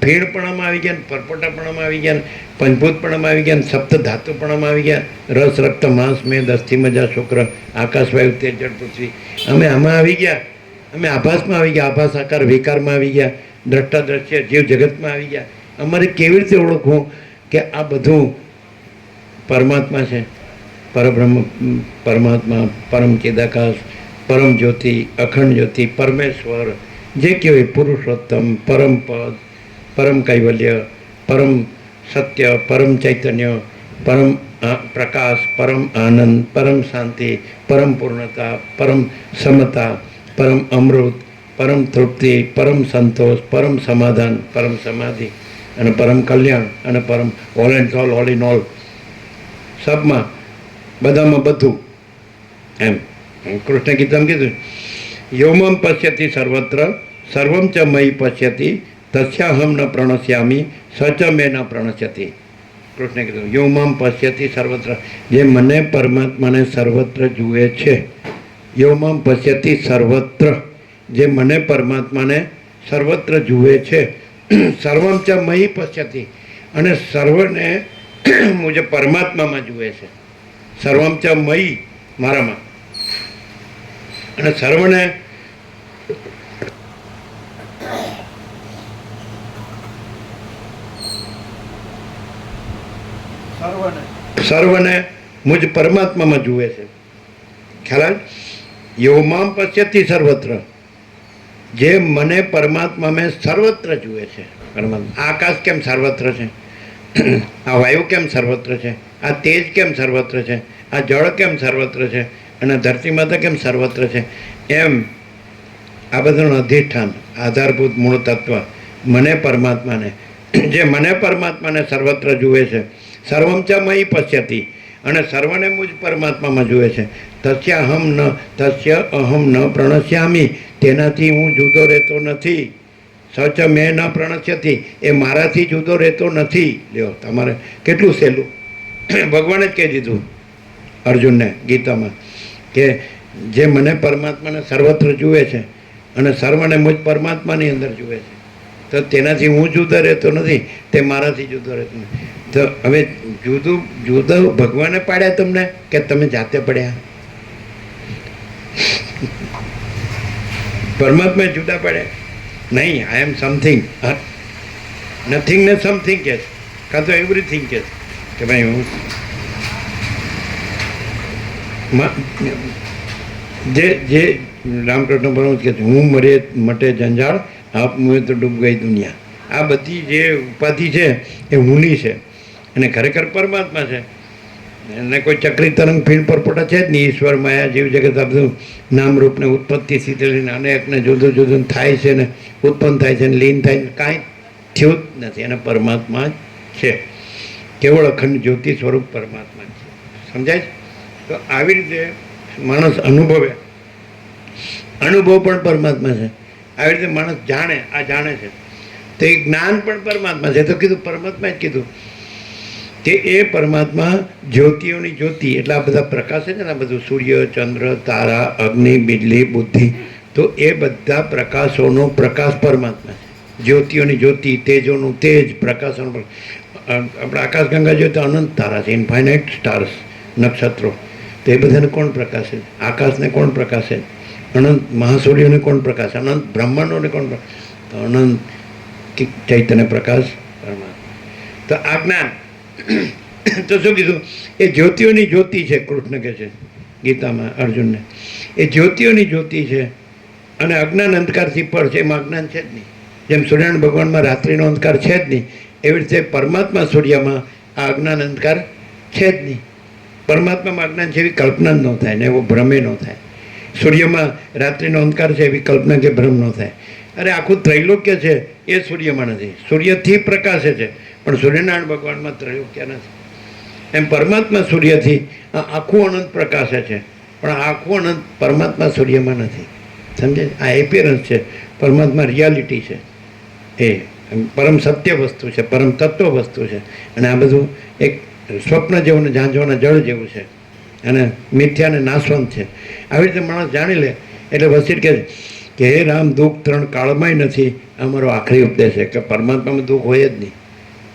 ફીણપણામાં આવી ગયા, પરપોટાપણામાં આવી ગયા, પંચભૂતપણામાં આવી ગયા, સપ્ત ધાતુપણામાં આવી ગયા. રસ, રક્ત, માંસ, મેદ, અસ્થિ, મજા, શુક્ર, આકાશ, વાયુ, તેજ, જળ, પૃથ્વી. અમે આમાં આવી ગયા. અમે આભાસમાં આવી ગયા, આભાસ આકાર વિકારમાં આવી ગયા, દ્રષ્ટા દ્રશ્ય જીવ જગતમાં આવી ગયા. અમારે કેવી રીતે ઓળખવું કે આ બધું પરમાત્મા છે? પરબ્રહ્મ, પરમાત્મા, પરમ ચિદાકાશ, પરમ જ્યોતિ, અખંડ જ્યોતિ, પરમેશ્વર, જે કહેવાય પુરુષોત્તમ, પરમ પદ, પરમ કૈવલ્ય, પરમ સત્ય, પરમ ચૈતન્ય, પરમ પ્રકાશ, પરમ આનંદ, પરમ શાંતિ, પરમ પૂર્ણતા, પરમ સમતા, પરમ અમૃત, પરમ તૃપ્તિ, પરમ સંતોષ, પરમ સમાધાન, પરમ સમાધિ અને પરમ કલ્યાણ અને પરમ all and all in all. સબમાં, બધામાં બધું. એમ કૃષ્ણ ગીતામાં કીધું, યોમમ પશ્યતિ સર્વત્ર સર્વમ ચ મયી પશ્યતિ તસ્યાહમ ન પ્રણશ્યામી સ ચ મે ન પ્રણશ્યતિ. કૃષ્ણે કીધું યોમમ પશ્યતિ સર્વત્ર, જે મને પરમાત્માને સર્વત્ર જુએ છે. યોમમ પશ્યતિ સર્વત્ર, જે મને પરમાત્માને સર્વત્ર જુએ છે. સર્વમ ચ મયી પશ્યતિ, અને સર્વને મુજે પરમાત્મામાં જુએ છે. સર્વમ ચ મયી, મારામાં, અને સર્વને મુજ પરમાત્મામાં જુએ છે. ખ્યાલ? યોમામ પશ્યતિ સર્વત્ર, જે મને પરમાત્મામાં સર્વત્ર જુએ છે. પરમાત્મા. આકાશ કેમ સર્વત્ર છે? આ વાયુ કેમ સર્વત્ર છે? આ તેજ કેમ સર્વત્ર છે? આ જળ કેમ સર્વત્ર છે? અને ધરતી માતા કેમ સર્વત્ર છે? એમ આ બધાનું અધિષ્ઠાન, આધારભૂત મૂળ તત્વ મને પરમાત્માને, જે મને પરમાત્માને સર્વત્ર જુએ છે. સર્વમ ચ મયી પશ્યતિ, અને સર્વને મુજ પરમાત્મામાં જુએ છે. તસ્ય અહમ ન પ્રણશ્યામી, તેનાથી હું જુદો રહેતો નથી. સચ મેં ન પ્રણશ્યતિ, એ મારાથી જુદો રહેતો નથી. લ્યો, તમારે કેટલું સહેલું. ભગવાને જ કહી દીધું અર્જુનને ગીતામાં કે જે મને પરમાત્માને સર્વત્ર જુએ છે અને સર્વને મુજ પરમાત્માની અંદર જુએ છે, તો તેનાથી હું જુદો રહેતો નથી, તે મારાથી જુદો રહેતો નથી. તો હવે જુદો ભગવાને પાડ્યા તમને કે તમે જાતે પડ્યા? પરમાત્મા જુદા પાડ્યા? નહીં. આઈ એમ સમથિંગ, નથિંગ ને સમથિંગ કે છે, કાં તો એવરીથિંગ કે છે કે ભાઈ હું જે રામકૃષ્ણ પરમહંસ કહે છે, હું મટે જંજાળ, આપ મુએ તો ડૂબ ગઈ દુનિયા. આ બધી જે ઉપાધિ છે એ હુંની છે અને ખરેખર પરમાત્મા છે. એને કોઈ ચક્રી તરંગ ફીણ પરપોટા છે જ નહીં. ઈશ્વર, માયા, જીવ જગત આ બધું નામરૂપને ઉત્પત્તિ સ્થિતિ લઈને અનેકને જુદું જુદું થાય છે ને ઉત્પન્ન થાય છે ને લીન થાય છે, કાંઈ થયું જ નથી. અને પરમાત્મા જ છે. કેવળ અખંડ જ્યોતિ સ્વરૂપ પરમાત્મા છે. સમજાય છે? તો આવી રીતે માણસ અનુભવ પણ પરમાત્મા છે. આવી રીતે માણસ જાણે, આ જાણે છે તો એ જ્ઞાન પણ પરમાત્મા છે. તો કીધું પરમાત્મા જ કીધું કે એ પરમાત્મા જ્યોતિઓની જ્યોતિ, એટલે આ બધા પ્રકાશ છે ને, આ બધું સૂર્ય, ચંદ્ર, તારા, અગ્નિ, બિજલી, બુદ્ધિ, તો એ બધા પ્રકાશોનો પ્રકાશ પરમાત્મા છે. જ્યોતિઓની જ્યોતિ, તેજોનું તેજ, પ્રકાશોનું આપણે આકાશગંગા જોઈએ તો અનંત તારા છે, ઇન્ફાઇનાઇટ સ્ટાર્સ, નક્ષત્રો. તો એ બધાને કોણ પ્રકાશે? આકાશને કોણ પ્રકાશે? અનંત મહાસૂર્યોને કોણ પ્રકાશે? અનંત બ્રહ્માંડોને કોણ પ્રકાશે? તો અનંત ચૈતન્ય પ્રકાશ પરમાત્મા. તો આ જ્ઞાન તો શું કીધું? એ જ્યોતિઓની જ્યોતિ છે. કૃષ્ણ કહે છે ગીતામાં અર્જુનને, એ જ્યોતિઓની જ્યોતિ છે અને અજ્ઞાન અંધકારથી પર છે. એમાં અજ્ઞાન છે જ નહીં. જેમ સૂર્યનારાયણ ભગવાનમાં રાત્રિનો અંધકાર છે જ નહીં, એવી રીતે પરમાત્મા સૂર્યમાં આ અજ્ઞાન અંધકાર છે જ નહીં. પરમાત્મામાં અજ્ઞાન છે એવી કલ્પના જ ન થાય ને એવો ભ્રમે ન થાય. સૂર્યમાં રાત્રિનો અંધકાર છે એવી કલ્પના કે ભ્રમ ન થાય. અરે આખું ત્રૈલોક્ય છે એ સૂર્યમાં નથી. સૂર્યથી પ્રકાશે છે પણ સૂર્યનારાયણ ભગવાનમાં ત્રૈલોક્ય નથી. એમ પરમાત્મા સૂર્યથી આખું અનંત પ્રકાશે છે પણ આખું અનંત પરમાત્મા સૂર્યમાં નથી. સમજે? આ એપિયરન્સ છે, પરમાત્મા રિયાલિટી છે, એ પરમ સત્ય વસ્તુ છે, પરમ તત્વ વસ્તુ છે. અને આ બધું એક સ્વપ્ન જેવું ને ઝાંઝવાના જળ જેવું છે અને મિથ્યાને નાશવંત છે. આવી રીતે માણસ જાણી લે એટલે વસીર કહે છે કે હે રામ, દુઃખ ત્રણ કાળમાંય નથી. અમારો આખરી ઉપદેશ છે કે પરમાત્મામાં દુઃખ હોય જ નહીં.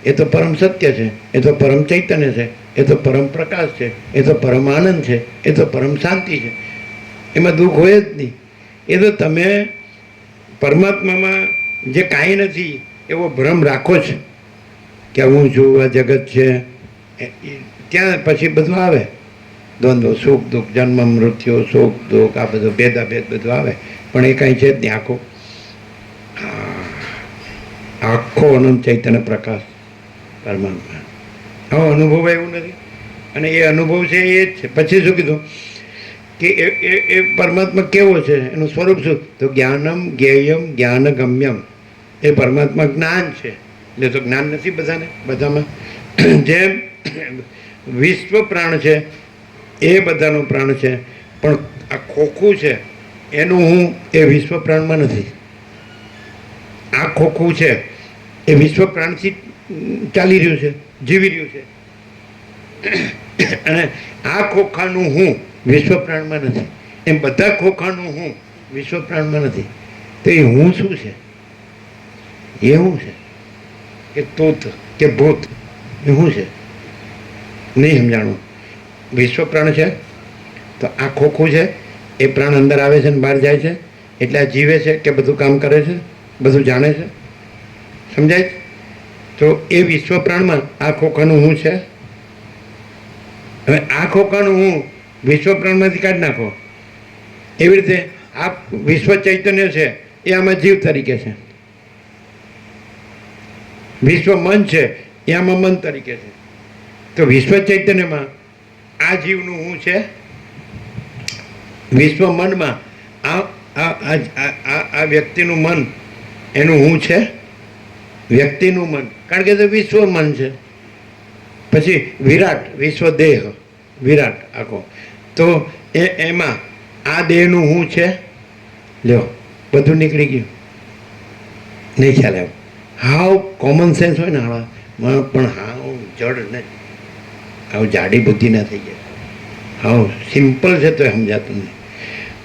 એ તો પરમ સત્ય છે, એ તો પરમ ચૈતન્ય છે, એ તો પરમ પ્રકાશ છે, એ તો પરમ આનંદ છે, એ તો પરમ શાંતિ છે. એમાં દુઃખ હોય જ નહીં. એ તો તમે પરમાત્મામાં જે કાંઈ નથી એવો ભ્રમ રાખો જ કે હું છું, આ જગત છે. ત્યાં પછી બધું આવે, દ્વંદ્વ, સુખ દુઃખ, જન્મ મૃત્યુ, સુખ દુઃખ, આ બધું ભેદાભેદ બધું આવે પણ એ કાંઈ છે જ નહીં. આખો અનંત ચૈતન્ય પ્રકાશ પરમાત્મા. આવો અનુભવ એવું નથી અને એ અનુભવ છે એ જ છે. પછી શું કીધું કે એ પરમાત્મા કેવો છે? એનું સ્વરૂપ શું? તો જ્ઞાનમ જ્ઞેયમ જ્ઞાનગમ્યમ. એ પરમાત્મા જ્ઞાન છે. એટલે તો જ્ઞાન નથી બધાને, બધામાં જેમ વિશ્વ પ્રાણ છે એ બધાનો પ્રાણ છે પણ આ ખોખું છે એનું હું એ વિશ્વ પ્રાણમાં નથી. આ ખોખું છે એ વિશ્વ પ્રાણથી ચાલી રહ્યું છે, જીવી રહ્યું છે અને આ ખોખાનું હું વિશ્વ પ્રાણમાં નથી. એમ બધા ખોખાનું હું વિશ્વ પ્રાણમાં નથી. તો એ હું શું છે? એ હું છે કે તૂત કે ભૂત? એ શું છે? નહીં સમજાણું. વિશ્વ પ્રાણ છે તો આ ખોખું છે, એ પ્રાણ અંદર આવે છે ને બહાર જાય છે એટલે આ જીવે છે કે બધું કામ કરે છે, બધું જાણે છે. સમજાય? તો એ વિશ્વ પ્રાણમાં આ ખોખાનું હું છે. હવે આ ખોખાનું હું વિશ્વ પ્રાણમાંથી કાઢી નાખો. એવી રીતે આ વિશ્વ ચૈતન્ય છે એ આમાં જીવ તરીકે છે. વિશ્વ મન છે એ આમાં મન તરીકે છે. તો વિશ્વ ચૈતન્યમાં આ જીવનું હું છે. વિશ્વ મનમાં આ વ્યક્તિનું મન એનું હું છે. વ્યક્તિનું મન, કારણ કે તે વિશ્વ મન છે. પછી વિરાટ, વિશ્વ દેહ, વિરાટ આખો. તો એમાં આ દેહનું હું છે. લ્યો, બધું નીકળી ગયું. નહીં ખ્યાલ આવ્યો. હાવ કોમન સેન્સ હોય ને આમાં પણ હાવ જડ ને હાવ જાડી બુદ્ધિ ના થઈ જાય. હાવ સિમ્પલ છે તો સમજાતું નહીં.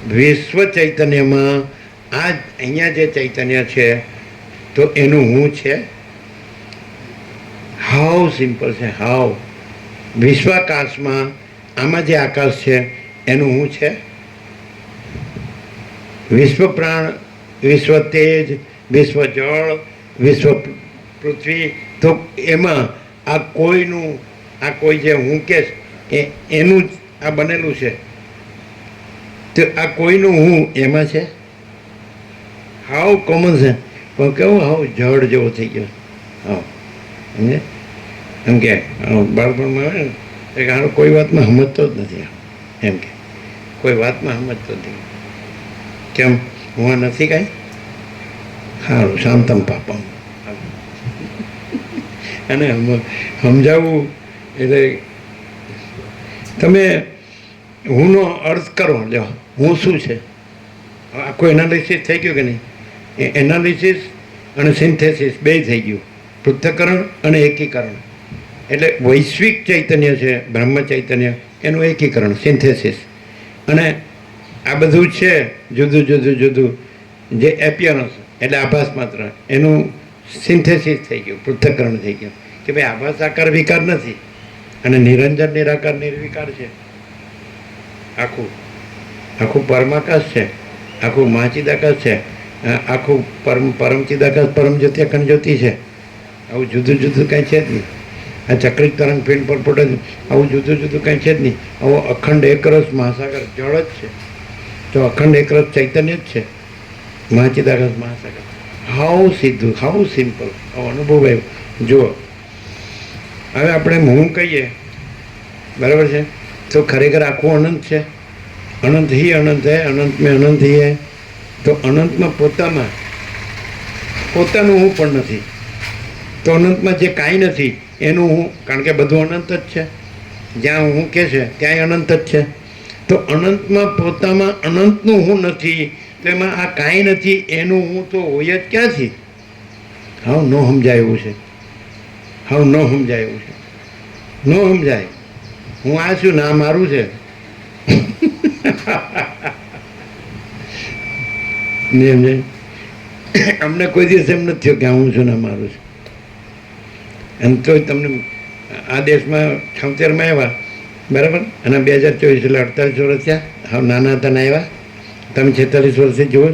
વિશ્વ ચૈતન્યમાં આ અહીંયા જે ચૈતન્ય છે તો એનું હું છે. હાવ સિમ્પલ છે, હાવ. વિશ્વાકાશમાં આમાં જે આકાશ છે એનું હું છે. વિશ્વ પ્રાણ, વિશ્વ તેજ, વિશ્વ જળ, વિશ્વ પૃથ્વી. તો એમાં આ કોઈનું, આ કોઈ જે હું કે એનું જ આ બનેલું છે. તો આ કોઈનું હું એમાં છે. હાવ કોમન છે પણ કેવું હાવ જળ જેવો થઈ ગયો. હા સમજે? એમ કે બાળપણમાં આવે ને એક હારો કોઈ વાતમાં સમજતો જ નથી. એમ કે કોઈ વાતમાં સમજતો જ નથી. કેમ? હું આ નથી કાંઈ સારું, શાંતમ પાપમ. અને સમજાવવું એટલે તમે હુંનો અર્થ કરો. લ્યો, હું શું છે? આખું એનાલિસિસ થઈ ગયું કે નહીં? એનાલિસિસ અને સિન્થેસિસ બે થઈ ગયું. પૃથ્થકરણ અને એકીકરણ. એટલે વૈશ્વિક ચૈતન્ય છે બ્રહ્મ ચૈતન્ય, એનું એકીકરણ, સિન્થેસિસ. અને આ બધું છે જુદું જુદું જુદું જે એપિયરન્સ એટલે આભાસ માત્ર, એનું સિન્થેસિસ થઈ ગયું, પૃથ્થકરણ થઈ ગયું. કે ભાઈ આભાસ આકાર વિકાર નથી અને નિરંજન નિરાકાર નિર્વિકાર છે. આખું આખું પરમાકાશ છે, આખું મહાચિદાકાશ છે, આખું પરમચિદાકાશ પરમ જ્યોતિ અખંડ જ્યોતિ છે. આવું જુદું જુદું કાંઈ છે જ નહીં. આ ચક્રિત તરંગ પિંડ પરપોટ જ આવું જુદું જુદું કાંઈ છે જ નહીં. આવો અખંડ એકરસ મહાસાગર જળ જ છે. તો અખંડ એકરસ ચૈતન્ય જ છે, મહાચિદાકાશ મહાસાગર. હાઉ સીધું, હાઉ સિમ્પલ. આવો અનુભવ આવ્યો. જુઓ, હવે આપણે હું કહીએ બરાબર છે, તો ખરેખર આખું અનંત છે. અનંત ही अनंत है, अनंत में अनंत ही है. તો અનંતમાં પોતાનું હું પણ નથી. તો અનંતમાં જે કાંઈ નથી એનું હું, કારણ કે બધું અનંત જ છે. જ્યાં હું કે છે ત્યાંય અનંત જ છે. તો અનંતમાં પોતામાં અનંતનું હું નથી, તો એમાં આ કાંઈ નથી એનું હું તો હોય જ ક્યાંથી? હાવ ન સમજાય એવું છે, હાવ ન સમજાય એવું છે, ન સમજાય. હું આ છું ના મારું છે. અમને કોઈ દિવસ એમ નથી થયો કે હું છું ને મારું છું. એમ તો તમને આ દેશમાં 76માં આવ્યા બરાબર, અને 2024 એટલે 48 વર્ષ થયા. હા, નાના હતા ને આવ્યા. તમે 46 વર્ષથી જુઓ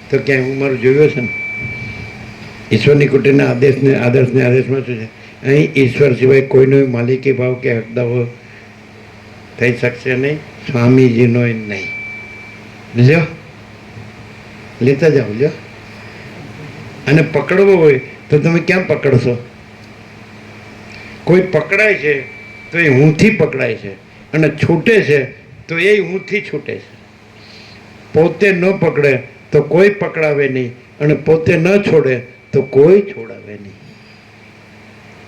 તો ક્યાંય હું મારું જોયો છે ને. ઈશ્વરની કુટીરના આદેશને આદેશમાં શું છે? અહીં ઈશ્વર સિવાય કોઈનો માલિકી ભાવ કે હકદાવો થઈ શકશે નહીં, સ્વામીજીનો નહીં. લ્યો, લેતા જાઓ, લ્યો. અને પકડવો હોય તો તમે ક્યાં પકડશો? કોઈ પકડાય છે તો એ હુંથી પકડાય છે, અને છૂટે છે તો એ હુંથી છૂટે છે. પોતે ન પકડે તો કોઈ પકડાવે નહીં, અને પોતે ન છોડે તો કોઈ છોડાવે નહીં.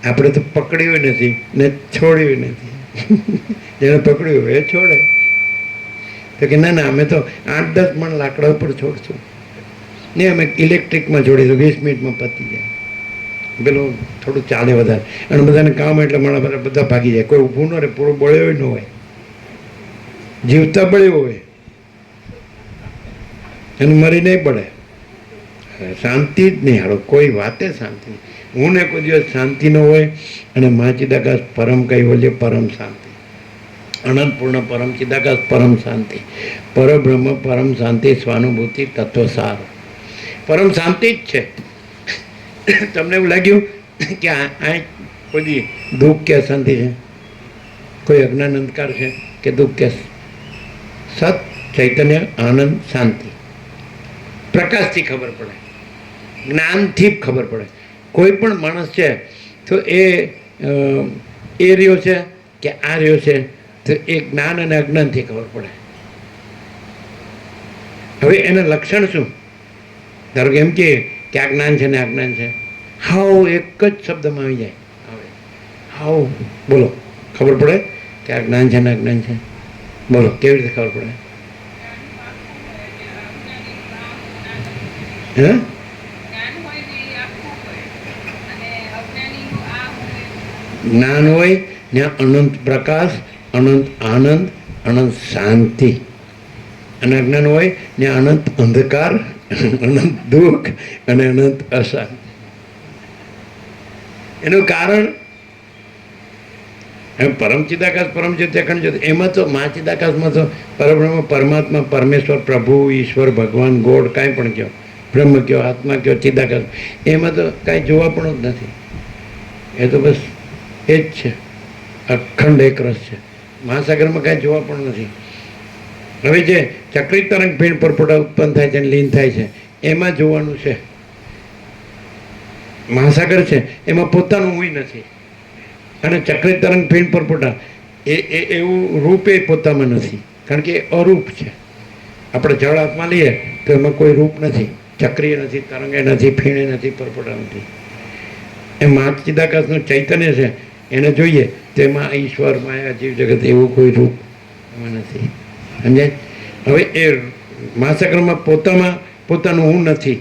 આપણે તો પકડ્યું નથી ને છોડ્યું નથી. જેને પકડ્યું હોય એ છોડે. તો કે ના અમે તો 8-10 મણ લાકડા ઉપર છોડશું ને, અમે ઇલેક્ટ્રિકમાં છોડીશું, 20 મિનિટમાં પતી જાય. પેલું થોડું ચાલે વધારે, અને બધાને કામ એટલે મારા બધા ભાગી જાય. કોઈ ઊભું ન રહે, પૂરો બળ્યો ન હોય, જીવતા બળ્યો હોય અને મરી નહીં પડે. શાંતિ જ નહીં. હાલો, કોઈ વાતે શાંતિ નહીં. હું ને કોઈ દિવસ શાંતિ ન હોય. અને મહાચિદાકાશ પરમ કૈવલ્ય પરમ શાંતિ, અનંતપૂર્ણ પરમ ચિદાકાશ પરમ શાંતિ, પરબ્રહ્મ પરમ શાંતિ, સ્વાનુભૂતિ તત્વસાર પરમ શાંતિ જ છે. તમને એવું લાગ્યું કે આ કોઈ દુઃખ કે અશાંતિ છે? કોઈ અજ્ઞાન અંધકાર છે કે દુઃખ કે સત ચૈતન્ય આનંદ શાંતિ? પ્રકાશથી ખબર પડે, જ્ઞાનથી ખબર પડે. કોઈ પણ માણસ છે તો એ રહ્યો છે કે આ રહ્યો છે, તો એ જ્ઞાન અને અજ્ઞાનથી ખબર પડે. હવે એના લક્ષણ શું? ધારો કે એમ કે આ જ્ઞાન છે ને આ જ્ઞાન છે, હાવ એક જ શબ્દમાં આવી જાય. હવે હાવ બોલો, ખબર પડે કે આ જ્ઞાન છે ને અજ્ઞાન છે? બોલો, કેવી રીતે ખબર પડે? હે? જ્ઞાન હોય ત્યાં અનંત પ્રકાશ, અનંત આનંદ, અનંત શાંતિ. અને અજ્ઞાન હોય ત્યાં અનંત અંધકાર, અનંત દુઃખ અને અનંત અશાંતિ. એનું કારણ પરમ ચિદાકાશ પરમ જ્યોતિ અખંડ જ્યોતિ. એમાં તો મહાચિદાકાશમાં તો પરબ્રહ્મ પરમાત્મા પરમેશ્વર પ્રભુ ઈશ્વર ભગવાન ગોડ કાંઈ પણ કહો, બ્રહ્મ કહો, આત્મા કહો, ચિદાકાશ, એમાં તો કાંઈ જોવા પણ જ નથી. એ તો બસ એ જ છે, અખંડ એક રસ છે. મહાસાગરમાં કાંઈ જોવા પણ નથી. હવે જે ચક્રિત તરંગ ભીણ પરપોટા ઉત્પન્ન થાય છે, લીન થાય છે, એમાં જોવાનું છે. મહાસાગર છે એમાં પોતાનું હું નથી. અને ચક્રિત તરંગ ભીણ પરપોટા એવું રૂપે પોતામાં નથી, કારણ કે એ અરૂપ છે. આપણે જળ હાથમાં લઈએ તો એમાં કોઈ રૂપ નથી, ચક્રીય નથી, તરંગે નથી, ફીણે નથી, પરપોટા નથી. એ મહાચિદાકાશનું ચૈતન્ય છે, એને જોઈએ તો એમાં ઈશ્વર માયા જીવ જગત એવું કોઈ રૂપ એમાં નથી. સમજાય? હવે એ મહાસાગરમાં પોતાનું હું નથી,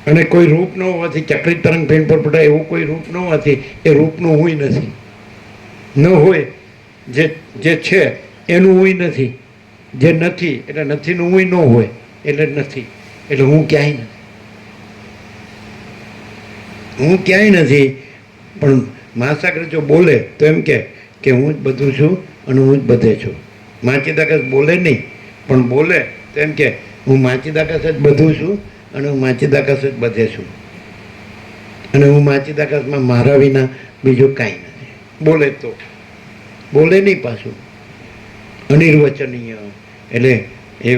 અને કોઈ રૂપ ન હોવાથી ચક્રિત તરંગ ભીણ પરપોટા એવું કોઈ રૂપ ન હોવાથી એ રૂપનું હું નથી. ન હોય જે છે એનું હું નથી, જે નથી એટલે નથીનું હું ન હોય એટલે નથી, એટલે હું ક્યાંય નથી. હું ક્યાંય નથી. પણ મહાસાગર જો બોલે તો એમ કે હું જ બધું છું અને હું જ બધે છું. માચીદાકાશ બોલે નહીં, પણ બોલે તો એમ કે હું માચીદાકાશ જ બધું છું અને હું માચીદાકાશ જ બધે છું અને હું માચીદાકાશમાં મારા વિના બીજું કાંઈ નથી. બોલે તો બોલે નહીં, પાછું અનિર્વચનીય, એટલે એ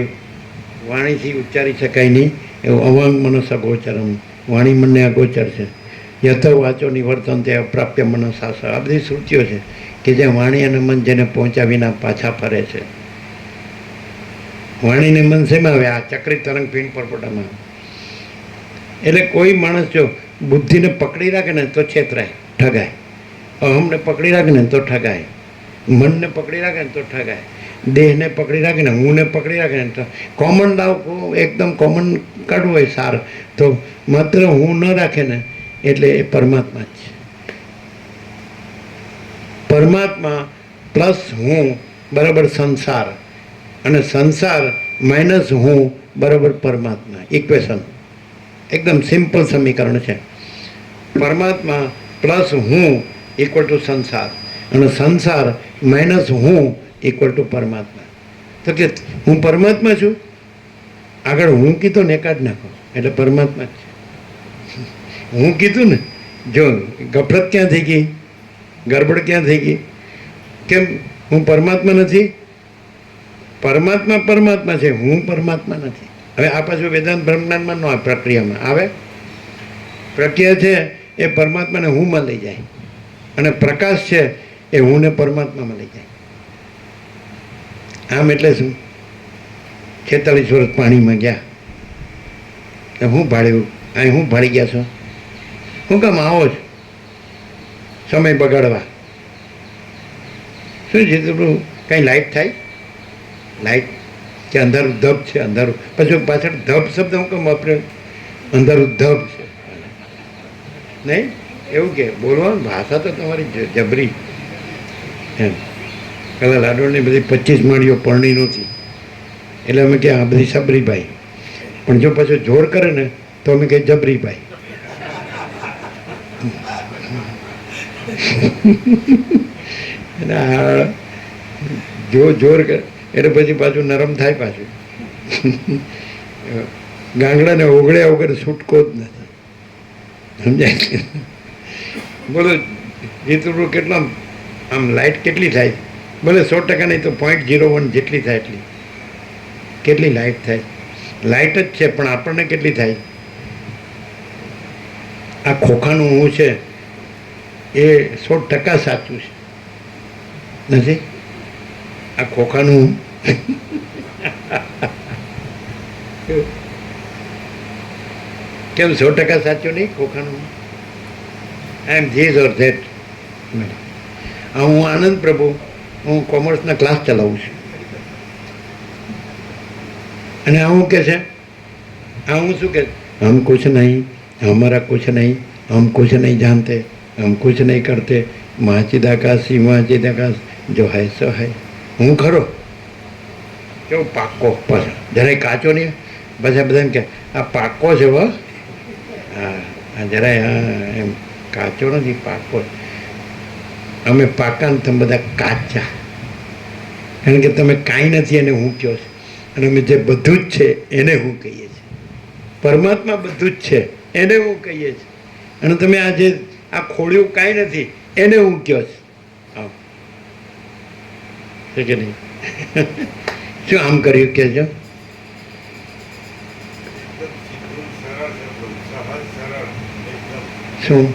વાણીથી ઉચ્ચારી શકાય નહીં એવું અવાંગ મનસ અગોચરમ, વાણી મનને અગોચર છે. યથ વાચો નિવર્તન તે અપ્રાપ્ય મનસાસ, આ બધી શ્રુતિઓ છે કે જે વાણી અને મન જેને પહોંચ્યા વિના પાછા ફરે છે. વાણીને મન શેમાં આવે? આ ચક્રી તરંગ પિંડ પરપોટામાં. એટલે કોઈ માણસ જો બુદ્ધિને પકડી રાખે ને તો છેતરાય, ઠગાય. અહમને પકડી રાખે ને તો ઠગાય, મનને પકડી રાખે ને તો ઠગાય, દેહને પકડી રાખે ને હુંને પકડી રાખે ને તો કોમન લાવ એકદમ કોમન કાઢવું હોય સાર તો માત્ર હું ન રાખે ને એટલે એ પરમાત્મા જ છે. પરમાત્મા પ્લસ હું બરાબર સંસાર અને સંસાર માઇનસ હું બરાબર પરમાત્મા. ઇક્વેશન એકદમ સિમ્પલ સમીકરણ છે. પરમાત્મા પ્લસ હું ઇક્વલ ટુ સંસાર અને સંસાર માઇનસ હું ઇક્વલ ટુ પરમાત્મા. તો કે હું પરમાત્મા છું, આગળ હું કીધું ને એકાદ નાખો એટલે પરમાત્મા જ છે. હું કીધું ને, જો ગફલત ક્યાં થઈ ગઈ, ગડબડ ક્યાં થઈ ગઈ? કેમ હું પરમાત્મા નથી? પરમાત્મા પરમાત્મા છે, હું પરમાત્મા નથી. હવે આ પાછું વેદાંત બ્રહ્માંડમાં ન પ્રક્રિયામાં આવે. પ્રક્રિયા છે એ પરમાત્માને હુંમાં લઈ જાય અને પ્રકાશ છે એ હુંને પરમાત્મામાં લઈ જાય. આમ એટલે શું? 46 વર્ષ પાણીમાં ગયા, હું ભાડ્યું, અહીં હું ભાડી ગયા છો, હું કામ આવો છો સમય બગાડવા? શું છે થોડું કાંઈ લાઇટ થાય? લાઇટ કે અંધારું ધબ છે, અંધારું પછી પાછળ ધબ શબ્દ હું કેમ વાપર્યો? અંધારું ધબ છે નહીં એવું કે બોલવાનું. ભાષા તો તમારી જબરી એમ. પેલા લાડોળની બધી 25 માળીઓ પરણી નહોતી એટલે અમે કે આ બધી સબરીભાઈ, પણ જો પાછું જોર કરે ને તો અમે કહીએ જબરીભાઈ. જો જોર કરે એટલે પછી પાછું નરમ થાય. પાછું ગાંગડાને ઓગળ્યા વગર છૂટકો જ નથી, સમજાય? બોલો જીતુડું કેટલા આમ લાઇટ કેટલી થાય? ભલે 100% નહીં તો 0.01 જેટલી થાય એટલી. કેટલી લાઇટ થાય? લાઇટ જ છે પણ આપણને કેટલી થાય? આ ખોખાનું હું છે એ 100% સાચું છે નથી? આ ખોખાનું કેમ 100% સાચું નહીં? ખોખાનું આઈ એમ ધીસ ઓર ધેટ. હું આનંદ પ્રભુ, હું કોમર્સના ક્લાસ ચલાવું છું અને આ હું કે છે, આ હું શું કે હમ કુછ નહીં, હમારા કુછ નહીં, હમ કુછ નહીં જાનતે, હમ કુછ નહીં કરતે, માચીદાકાશ સીમાચીદાકાશ જો હૈ સો હૈ. હું ખરો કેવો પાક્કો, પાછો જરાય કાચો નહીં. બધા બધાને કે આ પાક્કો છે હો. હા જરાય હા એમ કાચો નથી, પાક્કો. અમે પાકા ને તમે બધા કાચા, કારણ કે તમે કાંઈ નથી એને હું કહો છો અને અમે જે બધું જ છે એને હું કહીએ છીએ. પરમાત્મા બધું જ છે એને હું કહીએ છીએ અને તમે આ જે આ ખોળ્યું કાંઈ નથી એને હું કહો છો. હા છે કે નહીં? શું આમ કર્યું કહેજો? શું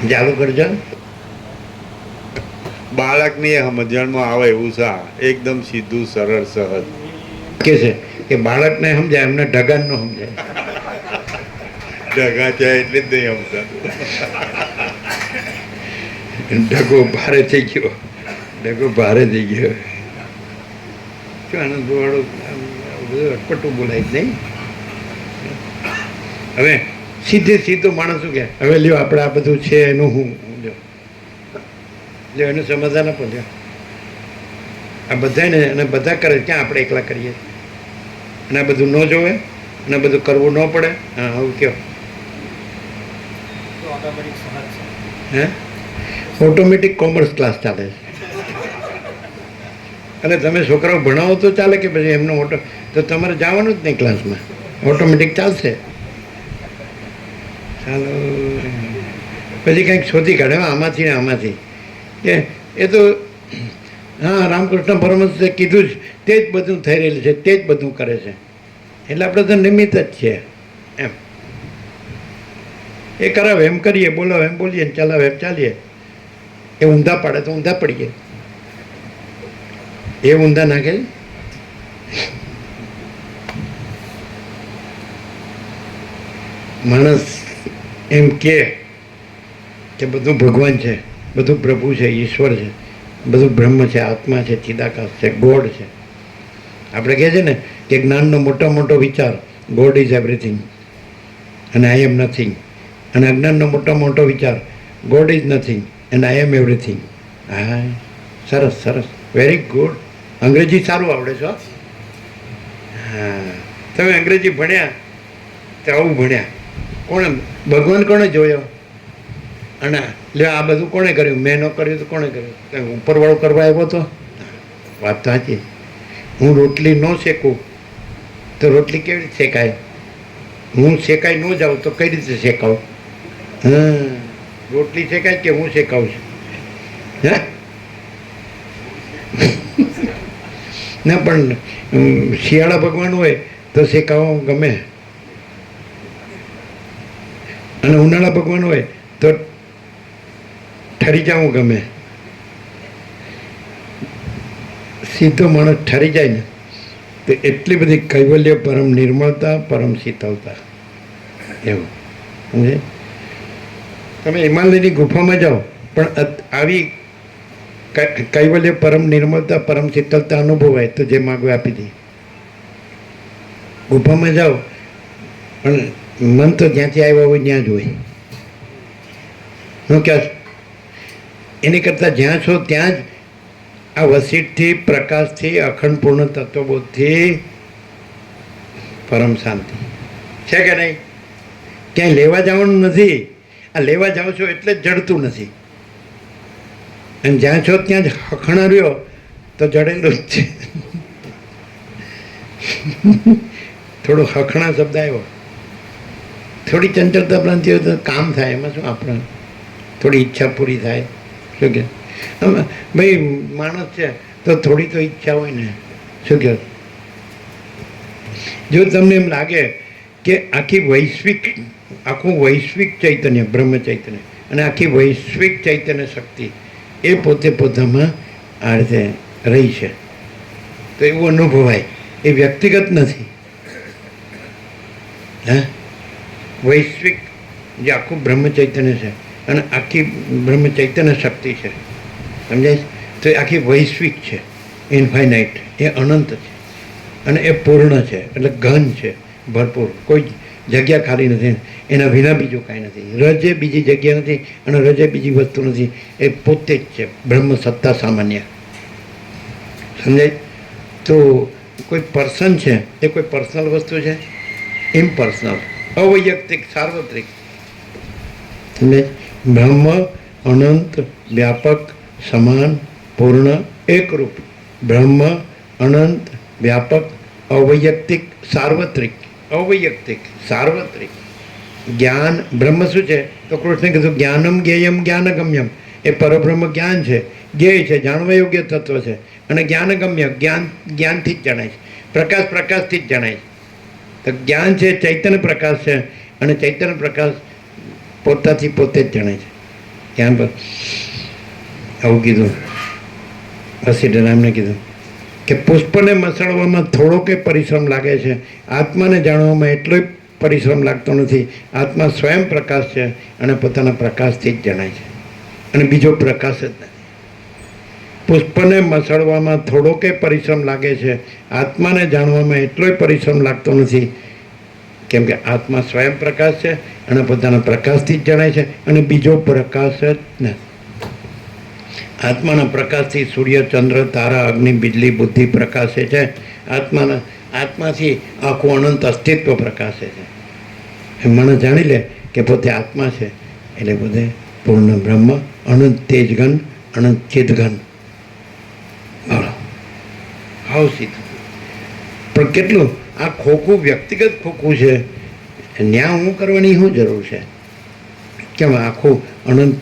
ચાલુ કરજો. બાળકની સમજણમાં આવે એવું છે, એકદમ સીધું સરળ સહજ કે છે કે બાળકને સમજાય, એમને ઢગાન ન સમજાય. ઢગા છે એટલે જ નહીં સમજાતું. ઢગો ભારે થઈ ગયો, ઢગો ભારે થઈ ગયો. શું આનંદ વાળું બધું અટપટું બોલાય જ નહીં. હવે સીધે સીધો માણસ શું કે હવે લ્યો આપણે આ બધું છે એનું હું લ્યો એનું સમાધાન આપો. લ્યો આ બધાને અને બધા કરે, ક્યાં આપણે એકલા કરીએ? અને આ બધું ન જોવે અને બધું કરવું ન પડે? હા આવું કહો. હે ઓટોમેટિક કોમર્સ ક્લાસ ચાલે છે. અને તમે છોકરાઓ ભણાવો તો ચાલે કે પછી એમનો ઓટો તો તમારે જવાનું જ નહીં ક્લાસમાં, ઓટોમેટિક ચાલશે. ચાલો પછી કંઈક શોધી કાઢે આમાંથી ને આમાંથી કે એ તો હા રામકૃષ્ણ પરમહંસે કીધું જ તે જ બધું થઈ રહેલું છે, તે જ બધું કરે છે, એટલે આપણે તો નિમિત્ત જ છીએ એમ. એ કરાવે એમ કરીએ, બોલાવે એમ બોલીએ, ચલાવે એમ ચાલીએ. એ ઊંધા પાડે તો ઊંધા પડીએ, એ ઊંધા નાખે. માણસ એમ કે બધું ભગવાન છે, બધું પ્રભુ છે, ઈશ્વર છે, બધું બ્રહ્મ છે, આત્મા છે, ચિદાકાશ છે, ગોડ છે. આપણે કહે છે ને કે જ્ઞાનનો મોટો મોટો વિચાર ગોડ ઇઝ એવરીથિંગ અને આઈ એમ નથિંગ, અને અજ્ઞાનનો મોટો મોટો વિચાર God is nothing and I am everything. હા સરસ સરસ, વેરી ગુડ. અંગ્રેજી સારું આવડે છો. હા તમે અંગ્રેજી ભણ્યા તો આવું ભણ્યા. કોણે ભગવાન કોણે જોયો અને લે આ બધું કોણે કર્યું? મેં ન કર્યું તો કોણે કર્યું? કંઈ ઉપરવાળો કરવા આવ્યો તો? વાત તો સાચી. હું રોટલી ન શેકું તો રોટલી કેવી રીતે શેકાય? હું શેકાઈ ન જાઉં તો કઈ રીતે શેકાવું? હા રોટલી શેકાય કે હું શેકાવું છું? હે ના પણ શિયાળા ભગવાન હોય તો શેકાવા ગમે, અને ઉનાળા ભગવાન હોય તો ઠરી જવું ગમે. સીધો માણસ ઠરી જાય ને તો એટલી બધી કૈવલ્ય, પરમ નિર્મળતા, પરમ શીતળતા એવું સમજે. તમે હિમાલયની ગુફામાં જાઓ પણ આવી કૈવલ્ય, પરમ નિર્મળતા, પરમ શીતળતા અનુભવાય તો જે માગો આપી દે. ગુફામાં જાઓ પણ મન તો જ્યાંથી આવ્યા હોય ત્યાં જ હોય. હું ક્યાં એની કરતાં જ્યાં છો ત્યાં જ આ વસીઠથી, પ્રકાશથી, અખંડ પૂર્ણ તત્વબોધથી પરમ શાંતિ છે કે નહીં? ક્યાંય લેવા જવાનું નથી. આ લેવા જાઓ છો એટલે જ જડતું નથી, અને જ્યાં છો ત્યાં જ હખણા રહ્યો તો જડેલું જ છે. થોડું હખણા શબ્દ આવ્યો, થોડી ચંચળતા પ્રાંતિ હોય તો કામ થાય. એમાં શું આપણે થોડી ઈચ્છા પૂરી થાય. શું કે ભાઈ માણસ છે તો થોડી તો ઈચ્છા હોય ને. શું કહે? જો તમને એમ લાગે કે આખું વૈશ્વિક ચૈતન્ય, બ્રહ્મ ચૈતન્ય અને આખી વૈશ્વિક ચૈતન્ય શક્તિ એ પોતે પોતામાં આ રીતે રહી છે તો એવું અનુભવાય. એ વ્યક્તિગત નથી. હા વૈશ્વિક જે આખું બ્રહ્મ ચૈતન્ય છે અને આખી બ્રહ્મ ચૈતન્ય શક્તિ છે, સમજાય? તો એ આખી વૈશ્વિક છે, ઇન્ફાઇનાઇટ, એ અનંત છે અને એ પૂર્ણ છે, એટલે ઘન છે, ભરપૂર. કોઈ જગ્યા ખાલી નથી, એના વિના બીજું કાંઈ નથી. રજે બીજી જગ્યા નથી અને રજે બીજી વસ્તુ નથી. એ પોતે જ છે, બ્રહ્મ સત્તા સામાન્ય. સમજાય? તો કોઈ પર્સન છે એ કોઈ પર્સનલ વસ્તુ છે? ઇમ્પર્સનલ, અવૈયક્તિક, સાર્વત્રિક. સમજાય? બ્રહ્મ અનંત, વ્યાપક, સમાન, પૂર્ણ, એકરૂપ. બ્રહ્મ અનંત, વ્યાપક, અવૈયક્તિક, સાર્વત્રિક. અવૈયક્તિક, સાર્વત્રિક. જ્ઞાન બ્રહ્મ શું છે? તો કૃષ્ણે કીધું જ્ઞાનમ જ્ઞેયમ જ્ઞાનગમ્યમ. એ પરબ્રહ્મ જ્ઞાન છે, જ્ઞેય છે, જાણવા યોગ્ય તત્વ છે, અને જ્ઞાનગમ્ય, જ્ઞાનથી જ જણાય છે. પ્રકાશ પ્રકાશથી જ જણાય છે. તો જ્ઞાન છે ચૈતન્ય પ્રકાશ છે, અને ચૈતન્ય પ્રકાશ પોતાથી પોતે જ જણાય છે. જ્ઞાન પર આવું કીધું વસીઠરામને કીધું કે પુષ્પને મસળવામાં થોડો કે પરિશ્રમ લાગે છે, આત્માને જાણવામાં એટલો પરિશ્રમ લાગતો નથી. આત્મા સ્વયં પ્રકાશ છે અને પોતાના પ્રકાશથી જ જણાય છે, અને બીજો પ્રકાશ જ નથી. પુષ્પને મસળવામાં થોડો કે પરિશ્રમ લાગે છે, આત્માને જાણવામાં એટલો પરિશ્રમ લાગતો નથી, કેમ કે આત્મા સ્વયં પ્રકાશ છે અને પોતાના પ્રકાશથી જ જણાય છે, અને બીજો પ્રકાશ જ નથી. આત્માના પ્રકાશથી સૂર્ય, ચંદ્ર, તારા, અગ્નિ, બિજલી, બુદ્ધિ પ્રકાશે છે. આત્માથી આખું અનંત અસ્તિત્વ પ્રકાશે છે. માણસ જાણી લે કે પોતે આત્મા છે એટલે બધે પૂર્ણ બ્રહ્મ, અનંત તેજઘન, અનંત ચિદઘન. બોલો હાવ સીધું. પણ કેટલું આ ખોખું વ્યક્તિગત ખોખું છે, ન્યા હું કરવાની શું જરૂર છે? કેમ આખું અનંત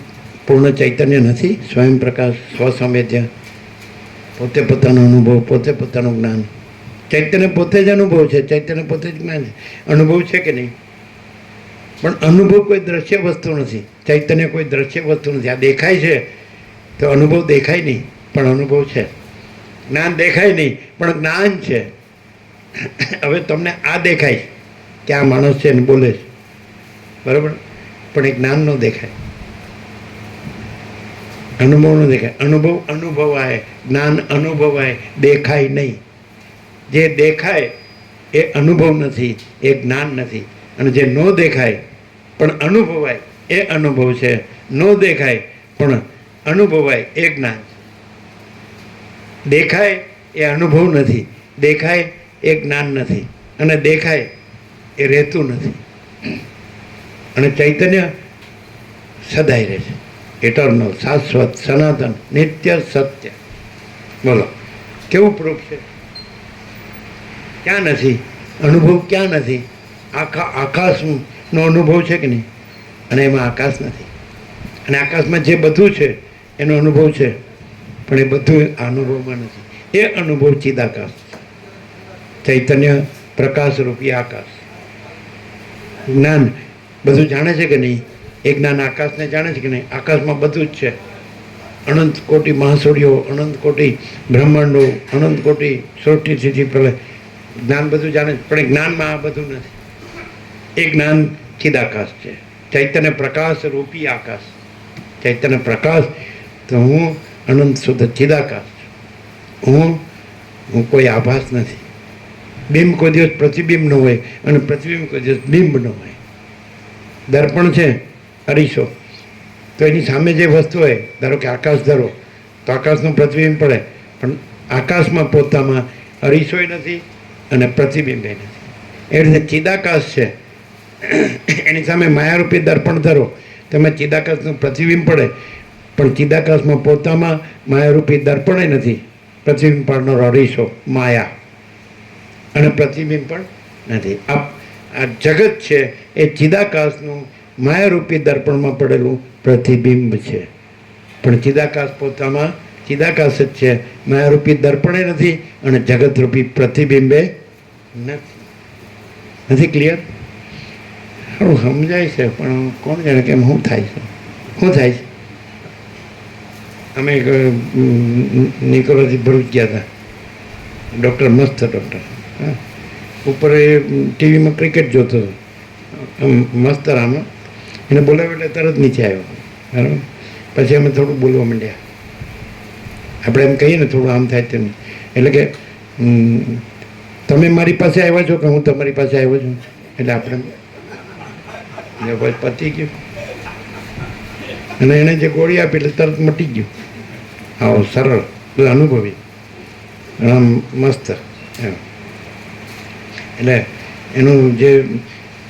પૂર્ણ ચૈતન્ય નથી? સ્વયં પ્રકાશ, સ્વસંવેદ્ય, પોતે પોતાનો અનુભવ, પોતે પોતાનું જ્ઞાન. ચૈતન્ય પોતે જ અનુભવ છે, ચૈતન્ય પોતે જ જ્ઞાન છે. અનુભવ છે કે નહીં? પણ અનુભવ કોઈ દ્રશ્ય વસ્તુ નથી, ચૈતન્ય કોઈ દ્રશ્ય વસ્તુ નથી. આ દેખાય છે તો અનુભવ દેખાય નહીં, પણ અનુભવ છે. જ્ઞાન દેખાય નહીં, પણ જ્ઞાન છે. હવે તમને આ દેખાય કે આ માણસ છે ને બોલે છે, બરાબર, પણ એ જ્ઞાન ન દેખાય, અનુભવ ન દેખાય. અનુભવ અનુભવાય, જ્ઞાન અનુભવાય, દેખાય નહીં. જે દેખાય એ અનુભવ નથી, એ જ્ઞાન નથી. અને જે ન દેખાય પણ અનુભવાય એ અનુભવ છે, ન દેખાય પણ અનુભવાય એ જ્ઞાન છે. દેખાય એ અનુભવ નથી, દેખાય એ જ્ઞાન નથી, અને દેખાય એ રહેતું નથી. અને ચૈતન્ય સદાય રહે છે, ઇટર્નલ, શાશ્વત, સનાતન, નિત્ય, સત્ય. બોલો કેવું પ્રૂફ છે? ક્યાં નથી અનુભવ? ક્યાં નથી? આખા આકાશનો અનુભવ છે કે નહીં? અને એમાં આકાશ નથી. અને આકાશમાં જે બધું છે એનો અનુભવ છે, પણ એ બધું અનુભવમાં નથી. એ અનુભવ ચિદાકાશ, ચૈતન્ય પ્રકાશ રૂપી આકાશ. જ્ઞાન બધું જાણે છે કે નહીં? એ જ્ઞાન આકાશને જાણે છે કે નહીં? આકાશમાં બધું જ છે. અનંત કોટી મહાસૂર્યો, અનંત કોટી બ્રહ્માંડો, અનંત કોટી સૃષ્ટિ સ્થિતિ પ્રલય, જ્ઞાન બધું જાણે છે, પણ એ જ્ઞાનમાં આ બધું નથી. એ જ્ઞાન ચિદાકાશ છે, ચૈતન્ય પ્રકાશ રૂપી આકાશ. ચૈતન્ય પ્રકાશ તો હું અનંત શુદ્ધ ચિદાકાશ છું. હું કોઈ આભાસ નથી. બિંબ કોઈ દિવસ પ્રતિબિંબ ન હોય, અને પ્રતિબિંબ કોઈ દિવસ બિંબ ન હોય. દર્પણ છે, અરીસો, તો એની સામે જે વસ્તુ હોય, ધારો કે આકાશ ધરો, તો આકાશનું પ્રતિબિંબ પડે, પણ આકાશમાં પોતામાં અરીસોય નથી અને પ્રતિબિંબે નથી. એ રીતે ચિદાકાશ છે, એની સામે માયારૂપી દર્પણ ધરો, તમે ચિદાકાશનું પ્રતિબિંબ પડે, પણ ચિદાકાશમાં પોતામાં માયારૂપી દર્પણે નથી, પ્રતિબિંબ પાડનારો અરીસો માયા, અને પ્રતિબિંબ પણ નથી. આ જગત છે એ ચિદાકાશનું માયારૂપી દર્પણમાં પડેલું પ્રતિબિંબ છે. પણ ચિદાકાશ પોતામાં ચિદાકાશ જ છે, માયારૂપી દર્પણે નથી, અને જગતરૂપી પ્રતિબિંબે નથી. ક્લિયર? સારું સમજાય છે, પણ કોણ જાણે કેમ શું થાય છે? શું થાય છે? અમે નિકોલથી ભરૂચ ગયા હતા, ડૉક્ટર મસ્ત ડૉક્ટર, હા, ઉપર એ ટીવીમાં ક્રિકેટ જોતો હતો, મસ્ત રામા, એને બોલાવ્યો એટલે તરત નીચે આવ્યો, બરાબર. પછી અમે થોડું બોલવા માંડ્યા, આપણે એમ કહીએ ને થોડું આમ થાય તેમ, એટલે કે તમે મારી પાસે આવ્યા છો કે હું તમારી પાસે આવ્યો છું? એટલે આપણે પતી ગયું, અને એને જે ગોળી આપી એટલે તરત મટી ગયું. આવો સરળ, અનુભવી, આમ મસ્ત એમ. એટલે એનું જે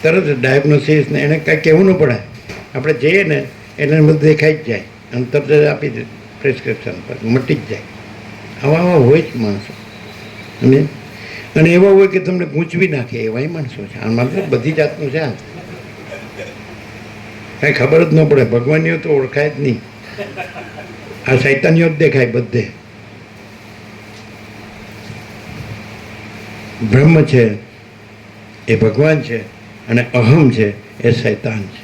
તરત ડાયગ્નોસિસ ને એને કાંઈ કહેવું ન પડે, આપણે જઈએ ને એટલે બધું દેખાઈ જ જાય, અને તરત જ આપી દે પ્રિસ્ક્રિપ્શન પર, મટી જ જાય. આવા હોય જ માણસો, અને એવા હોય કે તમને ગૂંચવી નાખે, એવાય માણસો છે. આ માત્ર બધી જાતનું છે. આ કાંઈ ખબર જ ન પડે, ભગવાનીઓ તો ઓળખાય જ નહીં. આ શૈતાનીઓ જ દેખાય બધે. બ્રહ્મ છે એ ભગવાન છે, અને અહમ છે એ શૈતાન છે.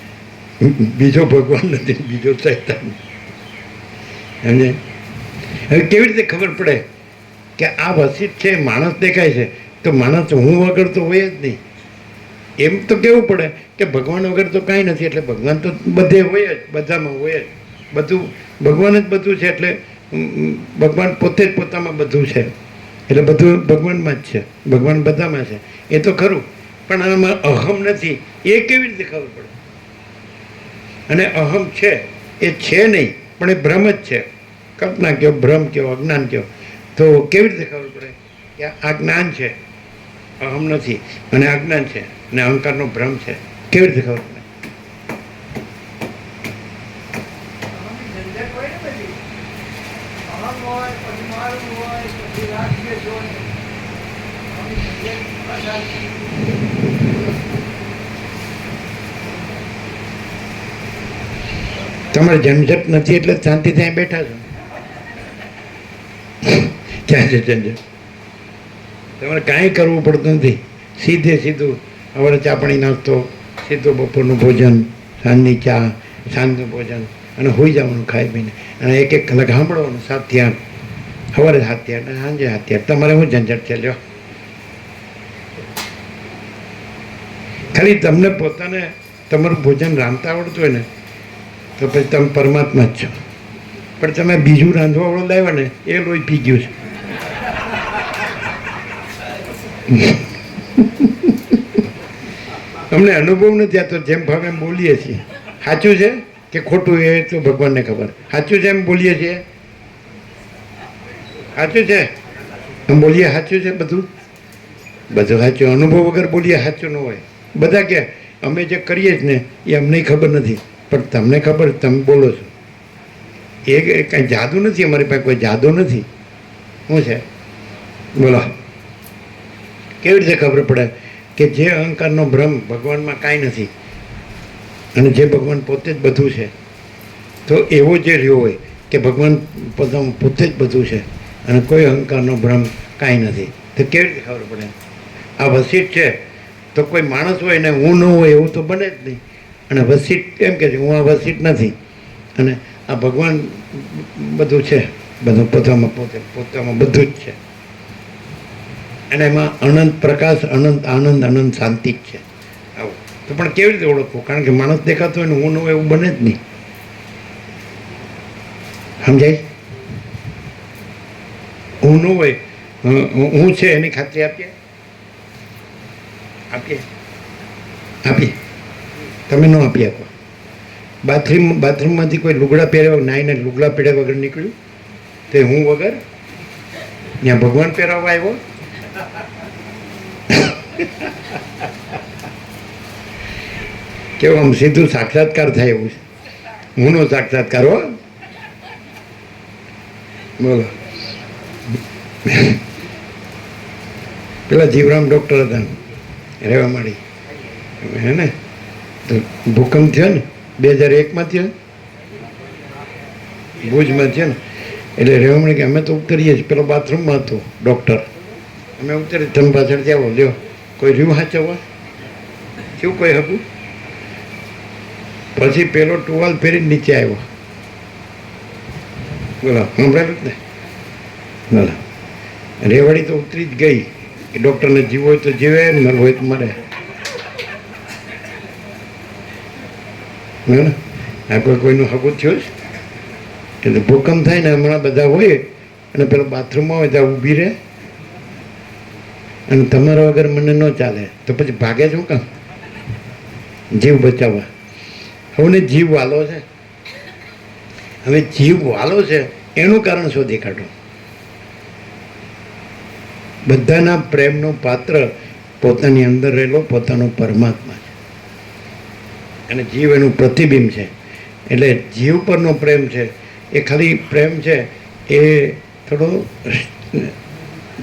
બીજો ભગવાન નથી, બીજો શૈતાન. સમજે? હવે કેવી રીતે ખબર પડે કે આ વસિત છે, માણસ દેખાય છે, તો માણસ હું વગર તો હોય જ નહીં. એમ તો કેવું પડે કે ભગવાન વગર તો કાંઈ નથી, એટલે ભગવાન તો બધે હોય જ, બધામાં હોય જ, બધું ભગવાન જ બધું છે. એટલે ભગવાન પોતે જ પોતામાં બધું છે, એટલે બધું ભગવાનમાં જ છે, ભગવાન બધામાં છે. એ તો ખરું, પણ આમાં અહમ નથી, એ કેવી રીતે ખબર પડે? અને અહમ છે એ છે નહીં, પણ એ ભ્રમ જ છે. કલ્પના કહો, ભ્રમ કહો, અજ્ઞાન કહો, તો કેવી રીતે ખબર પડે કે આ જ્ઞાન છે, અહમ નથી, અને અજ્ઞાન છે, અને અહંકારનો ભ્રમ છે? કેવી રીતે ખબર પડે? તમારે ઝંઝટ નથી એટલે શાંતિ ત્યાં બેઠા છો. ક્યાં છે ઝંઝટ? તમારે કાંઈ કરવું પડતું નથી. સીધે સીધું સવારે ચા પાણી નાસ્તો, સીધું બપોરનું ભોજન, સાંજની ચા, સાંજનું ભોજન અને હોઈ જવાનું ખાઈ પીને. અને એક એક કલાક સાંભળવાનું 7 થી 8, સવારે 7 થી 8 સાંજે 7 થી 8. તમારે શું ઝંઝટ છે? લ્યો, ખાલી તમને પોતાને તમારું ભોજન રાંધતા આવડતું હોય ને તો પછી તમે પરમાત્મા જ છો. પણ તમે બીજું રાંધવાવાળો લાવ્યા ને એ લોહી પી ગયું છે. અમને અનુભવ નથી. આ તો જેમ ભાવે એમ બોલીએ છીએ. સાચું છે કે ખોટું એ તો ભગવાનને ખબર. સાચું છે એમ બોલીએ છીએ. સાચું છે એમ બોલીએ. સાચું છે બધું. બધું સાચું. અનુભવ વગર બોલીએ સાચું ન હોય. બધા કે અમે જે કરીએ જ ને એ અમને ખબર નથી, પણ તમને ખબર, તમે બોલો છો. એ કાંઈ જાદુ નથી. અમારી પાસે કોઈ જાદુ નથી. શું છે બોલો? કેવી રીતે ખબર પડે કે જે અહંકારનો ભ્રમ ભગવાનમાં કાંઈ નથી અને જે ભગવાન પોતે જ બધું છે? તો એવો જે રહ્યો હોય કે ભગવાન પોતે જ બધું છે અને કોઈ અહંકારનો ભ્રમ કાંઈ નથી, તો કેવી રીતે ખબર પડે? આ વસીટ છે તો કોઈ માણસ હોય ને હું ન હોય એવું તો બને જ નહીં. અને વસીટ એમ કે છે હું આ વસીટ નથી અને આ ભગવાન બધું છે, બધું પોતામાં બધું જ છે. અને એમાં અનંત પ્રકાશ, અનંત આનંદ, અનંત શાંતિ જ છે. આવું તો પણ કેવી રીતે ઓળખવું? કારણ કે માણસ દેખાતો હોય ને હું ન હોય એવું બને જ નહીં. સમજાય? હું ન હોય, હું છે એની ખાતરી આપીએ? તમે ન આપી આપો. બાથરૂમમાંથી કોઈ લુગડા પહેર્યા નાઈને લુગડા પહેર્યા વગર નીકળ્યું તે હું વગર ત્યાં ભગવાન પહેરાવવા આવ્યો? કેવું આમ સીધું સાક્ષાત્કાર થાય એવું છે. હુંનો સાક્ષાત્કાર હો. બોલો. પેલા જીવરામ ડૉક્ટર હતા, રહેવા માંડી હે ને, તો ભૂકંપ થયો ને 2001 થયો, ભુજમાં થયો ને, એટલે રહેવા માંડી કે અમે તો ઉતરીએ છીએ. પેલો બાથરૂમમાં હતો ડૉક્ટર. અમે ઉતરી, તમે પાછળથી આવો, લ્યો કોઈ રહ્યું હાચવવા? શું કોઈ હતું? પછી પેલો ટુવાલ ફેરી નીચે આવ્યો. બોલો, સંભળાયું જ ને? બોલો, રેવાડી તો ઉતરી જ ગઈ કે ડૉક્ટરને જીવ હોય તો જીવે, મરવું હોય તો મરે. ને આ કોઈનું હગું થયું છે એટલે ભૂકંપ થાય ને હમણાં બધા હોય અને પેલો બાથરૂમમાં હોય ત્યાં ઊભી રહે અને તમારા વગર મને ન ચાલે તો પછી ભાગે શું કામ? જીવ બચાવવા. હવે જીવ વાલો છે. હવે જીવ વાલો છે એનું કારણ શોધી કાઢો. બધાના પ્રેમનો પાત્ર પોતાની અંદર રહેલો પોતાનો પરમાત્મા છે અને જીવ એનું પ્રતિબિંબ છે. એટલે જીવ પરનો પ્રેમ છે એ ખાલી પ્રેમ છે એ થોડો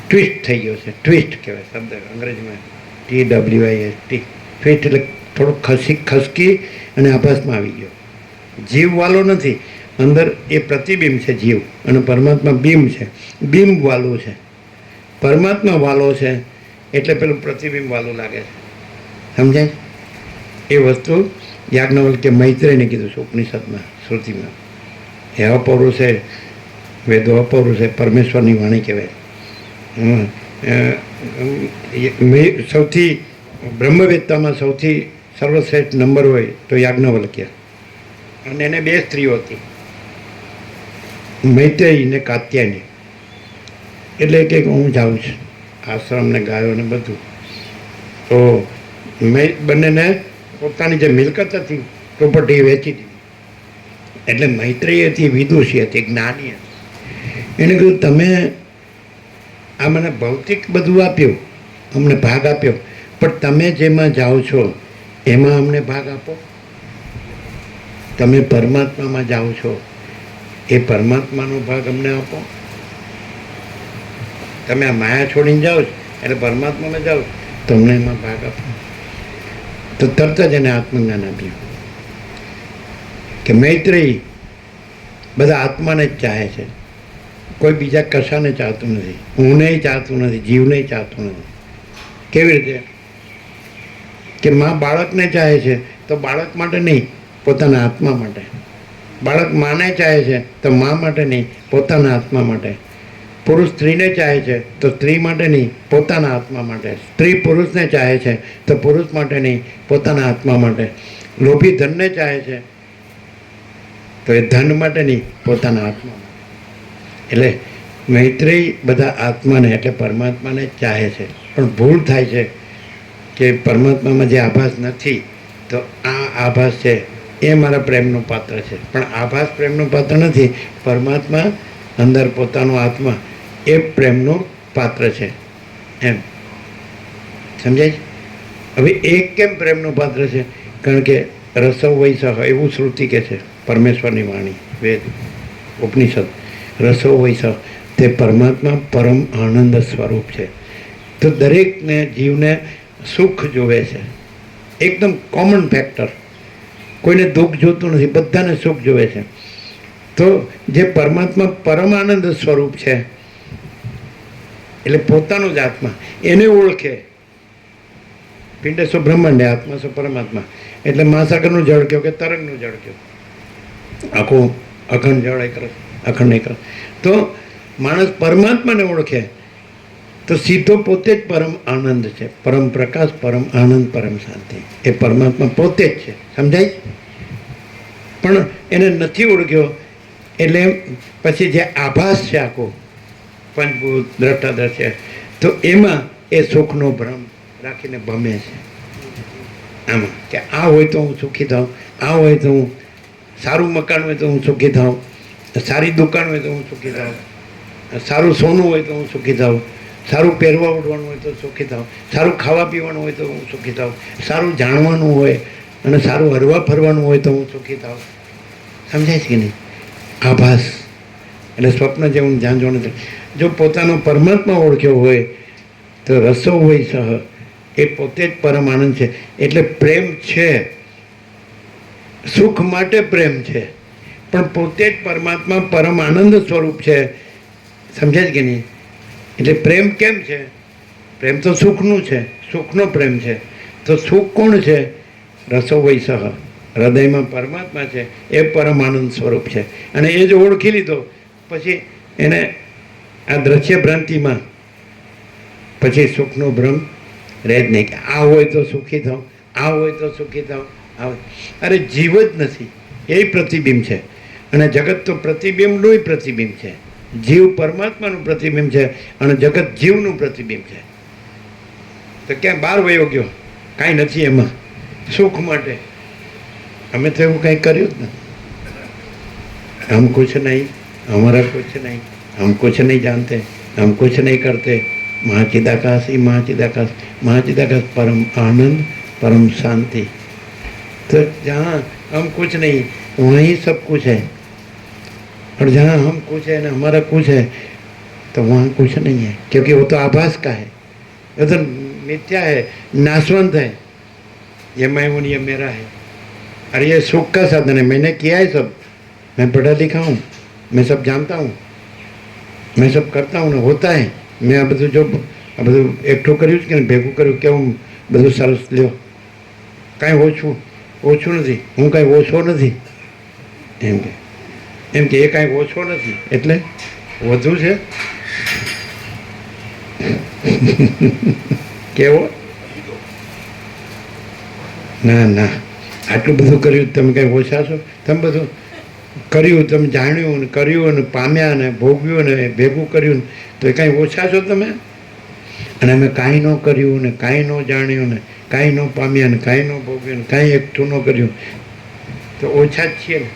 ટ્વિસ્ટ થઈ ગયો છે. ટ્વિસ્ટ કહેવાય શબ્દ અંગ્રેજીમાં, TWIST. ટ્વિસ્ટ એટલે થોડો ખસકી અને આભાસમાં આવી ગયો. જીવ વાલો નથી, અંદર એ પ્રતિબિંબ છે જીવ, અને પરમાત્મા બિંબ છે. બિંબ વાલું છે, પરમાત્મા વાલો છે એટલે પેલું પ્રતિબિંબ વાલું લાગે છે. સમજાય? એ વસ્તુ યાજ્ઞવલ્ક્ય મૈત્રેયને કીધું છે ઉપનિષદમાં, શ્રુતિમાં. એ અપૌરુષે, વેદો અપૌરુષે પરમેશ્વરની વાણી કહેવાય. સૌથી બ્રહ્મવેત્તામાં સૌથી સર્વશ્રેષ્ઠ નંબર હોય તો યાજ્ઞવલ્ક્ય. અને એને 2 સ્ત્રીઓ હતી, મૈત્રેયી ને કાત્યાયની. એટલે કે હું જાઉં છું આશ્રમ ને ગાયો ને બધું. તો મેં બંનેને પોતાની જે મિલકત હતી પ્રોપર્ટી વેચી દીધી. એટલે મૈત્રેયી હતી, વિદુષી હતી, જ્ઞાની હતી. એને કહ્યું તમે આ મને ભૌતિક બધું આપ્યું, અમને ભાગ આપ્યો, પણ તમે જેમાં જાઓ છો એમાં અમને ભાગ આપો. તમે પરમાત્મામાં જાઓ છો એ પરમાત્માનો ભાગ અમને આપો. તમે આ માયા છોડીને જાઓ છો એટલે પરમાત્મામાં જાઓ તમને એમાં ભાગ આપો. તો તરત જ એને આત્મજ્ઞાન આપ્યું કે મૈત્રેયી બધા આત્માને જ ચાહે છે, કોઈ બીજા કશાને ચાહતું નથી. હુંને ચાહતું નથી, જીવને ચાહતું નથી. કેવી રીતે કે માં બાળકને ચાહે છે તો બાળક માટે નહીં, પોતાના આત્મા માટે. બાળક માને ચાહે છે તો મા માટે નહીં, પોતાના આત્મા માટે. પુરુષ સ્ત્રીને ચાહે છે તો સ્ત્રી માટે નહીં, પોતાના આત્મા માટે. સ્ત્રી પુરુષને ચાહે છે તો પુરુષ માટે નહીં, પોતાના આત્મા માટે. લોભી ધનને ચાહે છે તો એ ધન માટે નહીં, પોતાના આત્મા માટે. એટલે મૈત્રેયી બધા આત્માને એટલે પરમાત્માને ચાહે છે. પણ ભૂલ થાય છે કે પરમાત્મામાં જે આભાસ નથી તો આ આભાસ છે એ મારા પ્રેમનું પાત્ર છે. પણ આભાસ પ્રેમનું પાત્ર નથી, પરમાત્મા અંદર પોતાનો આત્મા એ પ્રેમનું પાત્ર છે. એમ સમજાય છે? હવે એક કેમ પ્રેમનું પાત્ર છે? કારણ કે રસવ વૈસહ એવું શ્રુતિ કે છે, પરમેશ્વરની વાણી, વેદ, ઉપનિષદ. રસવ વૈસહ તે પરમાત્મા પરમ આનંદ સ્વરૂપ છે. તો દરેકને જીવને સુખ જોવે છે, એકદમ કોમન ફેક્ટર. કોઈને દુઃખ જોતું નથી, બધાને સુખ જોવે છે. તો જે પરમાત્મા પરમ આનંદ સ્વરૂપ છે એટલે પોતાનો જ આત્મા એને ઓળખે. પિંડ સો બ્રહ્માંડ, આત્મા સો પરમાત્મા. એટલે મહાસાગરનું જળ કહો કે તરંગનું જળ કહો, આખું અખંડ જળ એક રસ, અખંડ એક રસ. તો માણસ પરમાત્માને ઓળખે તો સીધો પોતે જ પરમ આનંદ છે, પરમ પ્રકાશ, પરમ આનંદ, પરમ શાંતિ. એ પરમાત્મા પોતે જ છે. સમજાય? પણ એને નથી ઓળખ્યો એટલે પછી જે આભાસ છે આખો પંચભૂત દ્રષ્ટાદર્શ, તો એમાં એ સુખનો ભ્રમ રાખીને ભમે છે આમાં કે આ હોય તો હું સુખી થાઉં, આ હોય તો હું, સારું મકાન હોય તો હું સુખી થાઉં, સારી દુકાન હોય તો હું સુખી થાઉં, સારું સોનું હોય તો હું સુખી થાઉં, સારું પહેરવા ઉઠવાનું હોય તો સુખી થાઉં, સારું ખાવા પીવાનું હોય તો હું સુખી થાઉં, સારું જાણવાનું હોય અને સારું હરવા ફરવાનું હોય તો હું સુખી થાઉં. સમજાય છે કે નહીં? આભાસ એટલે સ્વપ્ન જેવું જાણવાનું છે. જો પોતાનો પરમાત્મા ઓળખ્યો હોય તો રસો હોય સહ એ પોતે જ પરમ આનંદ છે. એટલે પ્રેમ છે, સુખ માટે પ્રેમ છે, પણ પોતે જ પરમાત્મા પરમ આનંદ સ્વરૂપ છે. સમજાય કે નહીં? એટલે પ્રેમ કેમ છે? પ્રેમ તો સુખનું છે, સુખનો પ્રેમ છે. તો સુખ કોણ છે? રસો વૈસહ, હૃદયમાં પરમાત્મા છે, એ પરમ આનંદ સ્વરૂપ છે. અને એ જો ઓળખી લીધો પછી એને આ દ્રશ્ય ભ્રાંતિમાં પછી સુખનો ભ્રમ રહે જ નહીં કે આ હોય તો સુખી થાવ, આ હોય તો સુખી થાવ. અરે જીવ જ નથી, એ પ્રતિબિંબ છે. અને જગત તો પ્રતિબિંબનું પ્રતિબિંબ છે. જીવ પરમાત્માનું પ્રતિબિંબ છે અને જગત જીવનું પ્રતિબિંબ છે. તો ક્યાં બહાર વયો ગયો? કાંઈ નથી એમાં. સુખ માટે અમે તો એવું કંઈ કર્યું જ નથી. હમ કુછ નહીં, હમારા કુછ નહીં, हम कुछ नहीं जानते, हम कुछ नहीं करते. महाचिदाकाश ही महाचिदाकाश, महाचिदाकाश परम आनंद, परम शांति. तो जहाँ हम कुछ नहीं वहीं सब कुछ है, और जहाँ हम कुछ है ना हमारा कुछ है तो वहाँ कुछ नहीं है, क्योंकि वो तो आभास का है, वो तो मिथ्या है, नाशवंत है. ये मैं हूँ, ये मेरा है. अरे ये सुख का साधन है, मैंने किया है सब, मैं पढ़ा लिखा हूँ, मैं सब जानता हूँ, मैं सब करता हूँ ना, होता है. मैं આ બધું જો આ બધું એકઠું કર્યું છે કે ભેગું કર્યું કેવું બધું સરસ લ્યો, કાંઈ ઓછું નથી, હું કાંઈ ઓછો નથી. એમ કે એ કાંઈ ઓછો નથી એટલે વધુ છે. કેવો? ના ના, આટલું બધું કર્યું તમે કાંઈ ઓછા છો? તમે બધું કર્યું, તમે જાણ્યું ને કર્યું ને પામ્યા ને ભોગવ્યું ને ભેગું કર્યું ને, તો એ કાંઈ ઓછા છો તમે? અને અમે કાંઈ ન કર્યું ને કાંઈ ન જાણ્યું ને કાંઈ ન પામ્યા ને કાંઈ ન ભોગવ્યું ને કાંઈ એકઠું ન કર્યું તો ઓછા જ છીએ ને.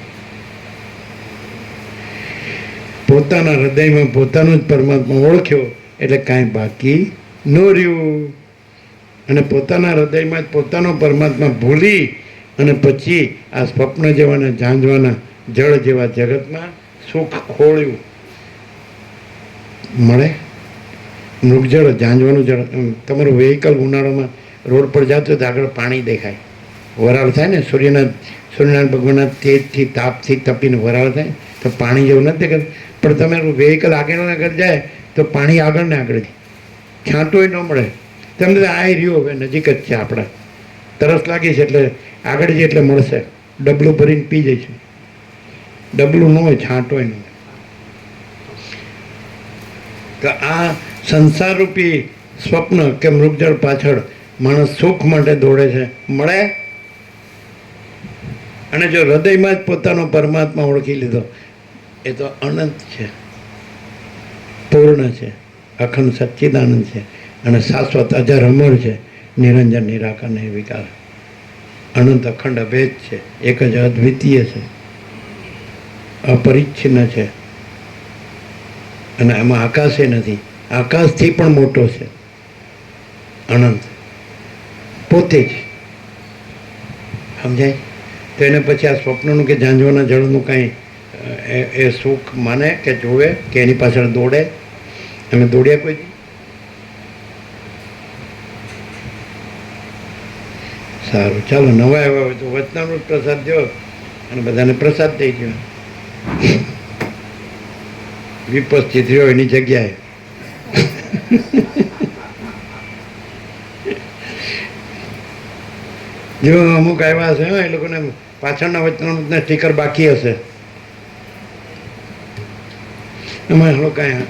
પોતાના હૃદયમાં પોતાનો જ પરમાત્મા ઓળખ્યો એટલે કાંઈ બાકી ન રહ્યું. અને પોતાના હૃદયમાં જ પોતાનો પરમાત્મા ભૂલી અને પછી આ સ્વપ્ન જેવાના ઝાંઝવાના જળ જેવા જગતમાં સુખ ખોળ્યું મળે. મૃગજળ ઝાંઝવાનું જળ. તમારું વ્હીકલ ઉનાળામાં રોડ પર જતું તો આગળ પાણી દેખાય, વરાળ થાય ને, સૂર્યનારાયણ ભગવાનના તેજથી તાપથી તપીને વરાળ થાય તો પાણી જેવું નથી દેખાતું. પણ તમારું વ્હીકલ આગળ ને આગળ જાય તો પાણી આગળ ને આગળ છાંટોય ન મળે. તમને આ રહ્યું હવે નજીક જ છે, આપણે તરસ લાગી છે એટલે આગળ જઈએ એટલે મળશે. ડબલું ભરીને પી જઈશું. ડબલું ન હોય, છાંટોય ન હોય. તો આ સંસારરૂપી સ્વપ્ન કે મૃગજળ પાછળ માણસ સુખ માટે દોડે છે, મળે. અને જો હૃદયમાં જ પોતાનો પરમાત્મા ઓળખી લીધો, એ તો અનંત છે, પૂર્ણ છે, અખંડ સચ્ચિદાનંદ છે અને શાશ્વત અજર અમર છે, નિરંજન નિરાકાર નિર્વિકાર, અનંત અખંડ અભેદ છે, એક જ અદ્વિતીય છે, અપરિચ્છિન્ન છે. અને એમાં આકાશે નથી, આકાશથી પણ મોટો છે, અનંત પોતે જ. સમજાય? તો એને પછી આ સ્વપ્નનું કે ઝાંઝવાના જળનું કાંઈ એ સુખ માને કે જોવે કે એની પાછળ દોડે? અમે દોડ્યા કોઈ? સારું, ચાલો. નવા આવ્યા હોય તો વચનામૃત પ્રસાદ દો અને બધાને પ્રસાદ દઈ દો. વિપસ્થિત રહ્યો એની જગ્યાએ. જો અમુક આવ્યા હશે, એ લોકોને પાછળના વચનામૃતના સ્ટીકર બાકી હશે. એમાં હલો કાંઈ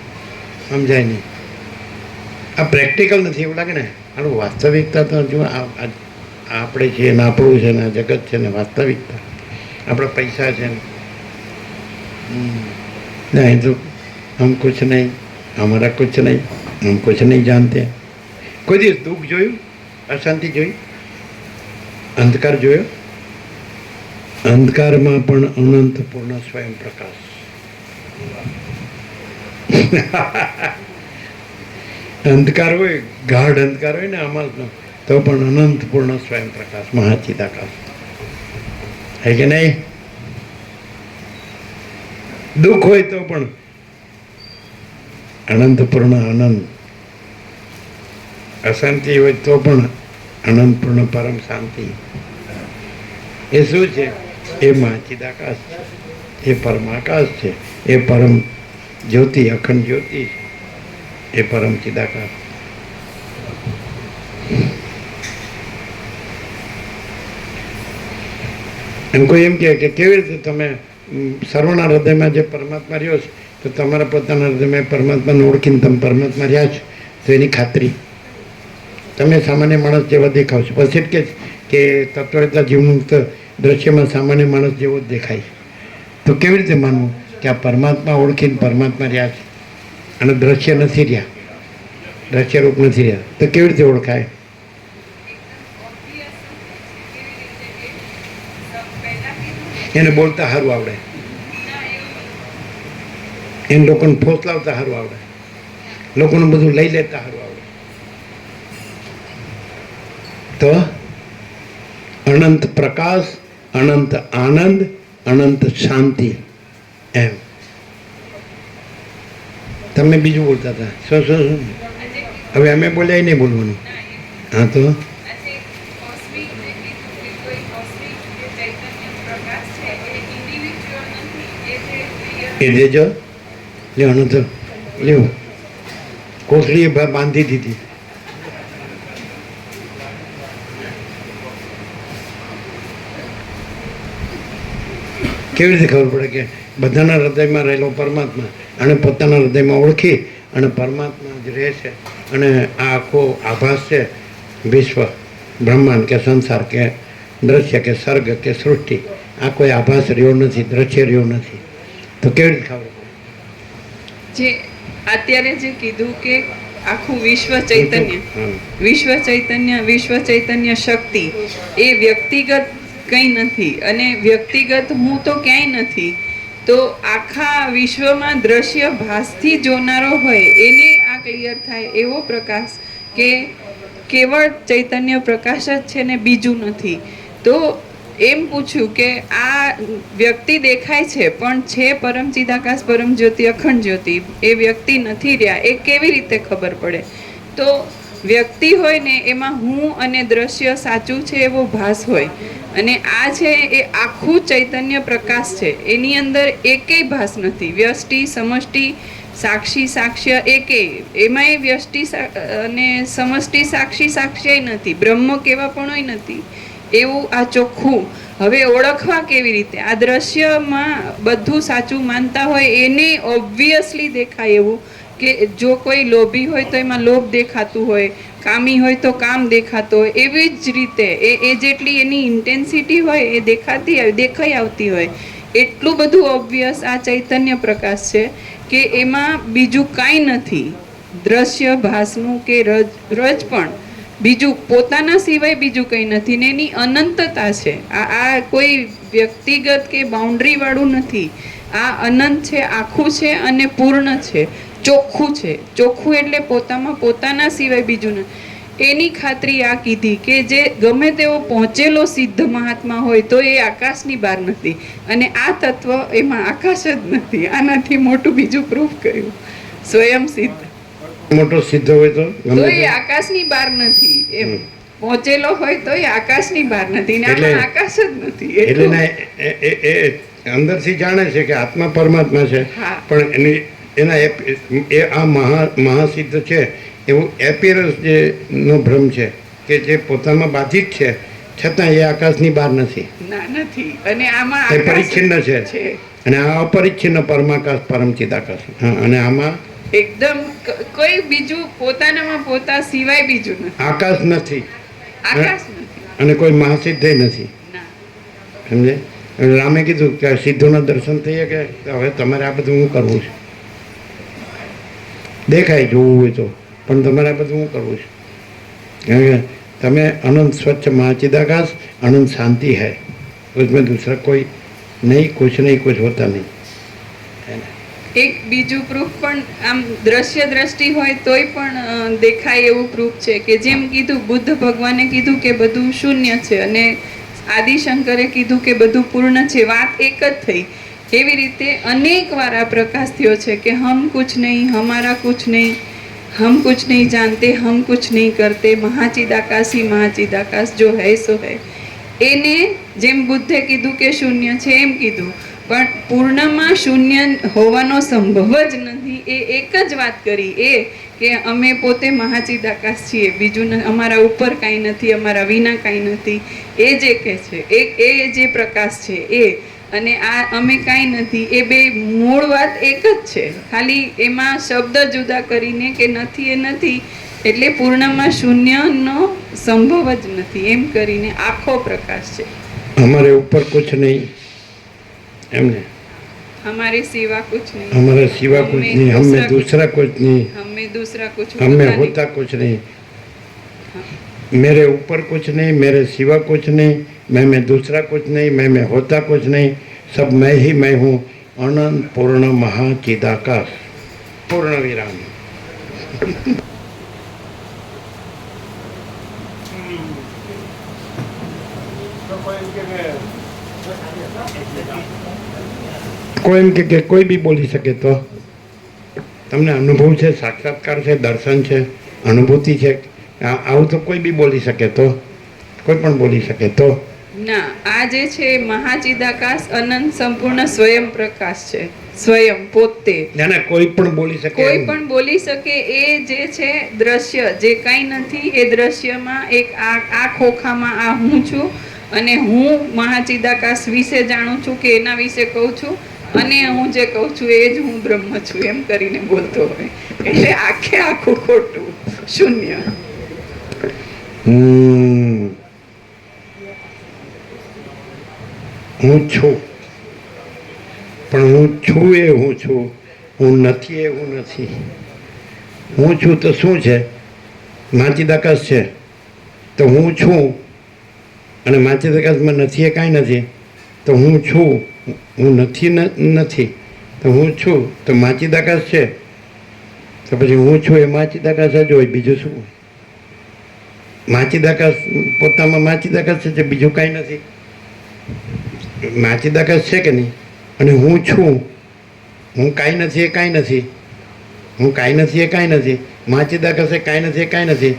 સમજાય નહીં. આ પ્રેક્ટિકલ નથી એવું લાગે ને. આનું વાસ્તવિકતા તો જો આપણે છીએ ને, આપણું છે ને, જગત છે ને, વાસ્તવિકતા આપણા પૈસા છે ને. नहीं तो हम कुछ नहीं, हमारा कुछ नहीं, हम कुछ नहीं जानते. કોઈ દિવસ દુઃખ જોયું, અશાંતિ જોઈ, અંધકાર જોયો? અંધકારમાં પણ અનંત પૂર્ણ સ્વયં પ્રકાશ. અંધકાર હોય, ગાઢ અંધકાર હોય ને આમાં તો પણ અનંત પૂર્ણ સ્વયં પ્રકાશ, મહાચિદાકાશ. હે કે નહીં? દુઃખ હોય તો પણ અનંત પૂર્ણ આનંદ, અશાંતિ હોય તો પણ અનંત પૂર્ણ પરમ શાંતિ. એ શું છે? એ મહાચિદાકાશ છે, એ પરમાકાશ છે, એ પરમ જ્યોતિ, અખંડ જ્યોતિ છે, એ પરમ ચિદાકાશ. એમ કોઈ એમ કે કેવી રીતે તમે સર્વના હૃદયમાં જે પરમાત્મા રહ્યો છે, તો તમારા પોતાના હૃદયમાં પરમાત્માને ઓળખીને તમે પરમાત્મા રહ્યા છો, તો એની ખાતરી તમે સામાન્ય માણસ જેવા દેખાવ છો. પછી કે તત્વતા જીવમુક્ત દ્રશ્યમાં સામાન્ય માણસ જેવો જ દેખાય છે. તો કેવી રીતે માનવું કે આ પરમાત્મા ઓળખીને પરમાત્મા રહ્યા છે અને દ્રશ્ય નથી રહ્યા, દ્રશ્યરૂપ નથી રહ્યા? તો કેવી રીતે ઓળખાય? એને બોલતા સારું આવડે, એને લોકોને ફોસલાવતા સારું આવડે, લોકોને બધું લઈ લેતા સારું આવડે. તો અનંત પ્રકાશ, અનંત આનંદ, અનંત શાંતિ. એમ તમે બીજું બોલતા હતા. શું? હવે અમે બોલ્યા નહીં બોલવાનું. હા તો એ દેજો. લેવાનું તો લેવું. કોથળીએ બાંધી દીધી. કેવી રીતે ખબર પડે કે બધાના હૃદયમાં રહેલો પરમાત્મા અને પોતાના હૃદયમાં ઓળખી અને પરમાત્મા જ રહે છે અને આ આખો આભાસ છે, વિશ્વ, બ્રહ્માંડ કે સંસાર કે દ્રશ્ય કે સર્ગ કે સૃષ્ટિ, આ કોઈ આભાસ રહ્યો નથી, દ્રશ્ય રહ્યો નથી. તો કેવી રીતે ખબર પડે? જે અત્યારે જે કીધું કે આખું વિશ્વ ચૈતન્ય શક્તિ એ વ્યક્તિગત કંઈ નથી અને વ્યક્તિગત હું તો ક્યાંય નથી. તો આખા વિશ્વમાં દ્રશ્ય ભાસથી જોનારો હોય એને આ ક્લિયર થાય એવો પ્રકાશ કે કેવળ ચૈતન્ય પ્રકાશ જ છે ને બીજું નથી. તો એમ પૂછ્યું કે આ વ્યક્તિ દેખાય છે પણ છે પરમ ચિદાકાશ પરમ જ્યોતિ અખંડ જ્યોતિ, એ વ્યક્તિ નથી રહ્યા, એ કેવી રીતે ખબર પડે? તો વ્યક્તિ હોય ને એમાં હું અને દ્રશ્ય સાચું છે એવો ભાસ હોય, અને આ છે એ આખું ચૈતન્ય પ્રકાશ છે, એની અંદર એકેય ભાસ નથી. વ્યષ્ટિ સમષ્ટિ સાક્ષી સાક્ષ્ય એકેય, એમાંય વ્યષ્ટિ અને સમષ્ટિ સાક્ષી સાક્ષ્ય નથી, બ્રહ્મ કેવા પણ નથી એવું આ ચોખ્ખું. હવે ઓળખવા કેવી રીતે? આ દ્રશ્યમાં બધું સાચું માનતા હોય એને ઓબ્વિયસલી દેખાય એવું કે જો કોઈ લોભી હોય તો એમાં લોભ દેખાતું હોય, કામી હોય તો કામ દેખાતો હોય, એવી જ રીતે એ જેટલી એની ઇન્ટેન્સિટી હોય એ દેખાઈ આવતી હોય, એટલું બધું ઓબ્વિયસ આ ચૈતન્ય પ્રકાશ છે કે એમાં બીજું કાંઈ નથી, દ્રશ્ય ભાસનું કે રજ પણ બીજું પોતાના સિવાય બીજું કંઈ નથી ને એની અનંતતા છે. આ કોઈ વ્યક્તિગત કે બાઉન્ડ્રી વાળું નથી, આ અનંત છે, આખું છે અને પૂર્ણ છે, ચોખ્ખું છે. ચોખ્ખું એટલે પોતાના સિવાય બીજું નથી. એની ખાતરી આ કીધી કે જે ગમે તેવો પહોંચેલો સિદ્ધ મહાત્મા હોય તો એ આકાશની બહાર નથી, અને આ તત્વ એમાં આકાશ જ નથી. આનાથી મોટું બીજું પ્રૂફ કર્યું સ્વયં સિદ્ધ મોટો સિદ્ધ હોય તો તો એ આકાશની બહાર નથી, એમ પહોંચેલો હોય તો એ આકાશની બહાર નથી ને આમાં આકાશ જ નથી. એટલે એ અંદરથી જાણે છે કે આત્મા પરમાત્મા છે, હા. પણ એના એ આ મહાસિદ્ધ છે એવું એપિયરન્સ જે નો ભ્રમ છે કે જે પોતામાં બાધિત છે છતાં એ આકાશની બહાર નથી, ના નથી, અને આમાં એ પરિચ્છિન્ન છે, અને આ અપરિચ્છિન્ન પરમાકાશ પરમચિદ આકાશ. અને આમાં એકદમ કોઈ બીજું પોતાનામાં પોતા સિવાય બીજું નથી, આકાશ નથી આકાશ નથી, અને કોઈ મહાસિદ્ધ નથી. ના. સમજે? રામે કીધું કે સિદ્ધોના દર્શન થઈએ કે હવે તમારે આ બધું હું કરવું છે, દેખાય જોવું હોય તો, પણ તમારે આ બધું હું કરવું છે, કારણ કે તમે अनंत स्वच्छ महाचिदाकाश अनंत शांति है, उसमें दूसरा कोई नहीं, कुछ होता नहीं. એક બીજું પ્રૂફ પણ આમ દ્રશ્ય દ્રષ્ટિ હોય તોય પણ દેખાય એવું પ્રૂફ છે કે જેમ કીધું બુદ્ધ ભગવાને કીધું કે બધું શૂન્ય છે અને આદિશંકરે કીધું કે બધું પૂર્ણ છે, વાત એક જ થઈ. એવી રીતે અનેક વાર આ પ્રકાશ થયો છે કે હમ કુછ નહીં, હમારા કુછ નહીં, हम कुछ नहीं जानते, हम कुछ नहीं करते, महाचिदाकाश ही महाचिदाकाश जो है સો है. એને જેમ બુદ્ધે કીધું કે શૂન્ય છે એમ કીધું, પણ પૂર્ણમાં શૂન્ય હોવાનો સંભવ જ નથી. એ એક જ વાત કરી એ કે અમે પોતે મહાચિદાકાશ છીએ, બીજું અમારા ઉપર કાંઈ નથી, અમારા વિના કાંઈ નથી, એ જે કહે છે એ જે પ્રકાશ છે એ, અને આ અમે કાંઈ નથી, એ બે મૂળ વાત એક જ છે, ખાલી એમાં શબ્દ જુદા કરીને કે નથી એ નથી એટલે પૂર્ણમાં શૂન્યનો સંભવ જ નથી એમ કરીને આખો પ્રકાશ છે. हमारे ऊपर कुछ नहीं, એમને हमारे सिवा कुछ नहीं, हमारे सिवा कुछ नहीं, हमें दूसरा कुछ नहीं, हमें दूसरा कुछ हमें होता कुछ नहीं, मेरे ऊपर कुछ नहीं, मेरे सिवा कुछ नहीं, मैं दूसरा कुछ नहीं, मैं होता कुछ नहीं, सब मैं ही मैं हूँ, अनंत पूर्ण महाचिदाकाश. पूर्ण विराम. કોઈ એમ કે કોઈ બી બોલી શકે તો તમને અનુભવ છે, સાક્ષાત્કાર છે, દર્શન છે, અનુભૂતિ છે, આવું તો કોઈ બી બોલી શકે તો, કોઈ પણ બોલી શકે તો ના. આ જે છે મહાચિદાકાશ અનંત સંપૂર્ણ સ્વયં પ્રકાશ છે, સ્વયં પોતે ના કોઈ પણ બોલી શકે, કોઈ પણ બોલી શકે. એ જે છે દ્રશ્ય જે કાંઈ નથી એ દ્રશ્યમાં એક આ ખોખામાં આ હું છું, અને હું મહાચિદાકાશ વિશે જાણું છું કે એના વિશે કહું છું, અને હું જે કહું છું એ જ હું બ્રહ્મ છું એમ કરીને બોલતો હોય, એટલે આખે આખું ખોટું શૂન્ય. હું છું પણ હું છું એ હું છું, હું નથી એ હું નથી. હું છું તો શું છે? માચિદાકાશ છે તો હું છું, અને માચિદાકાશમાં નથી એ કાંઈ નથી, તો હું છું, હું નથી તો હું છું, તો માચિદાકાશ છે તો પછી હું છું એ માચિદાકાશ જ હોય, બીજું શું હોય? માચિદાકાશ પોતામાં માચિદાકાશ છે, બીજું કાંઈ નથી. માચીદાકસ છે કે નહીં, અને હું છું, હું કાંઈ નથી એ કાંઈ નથી, હું કાંઈ નથી એ કાંઈ નથી, માચીદાકસ એ કાંઈ નથી એ કાંઈ નથી,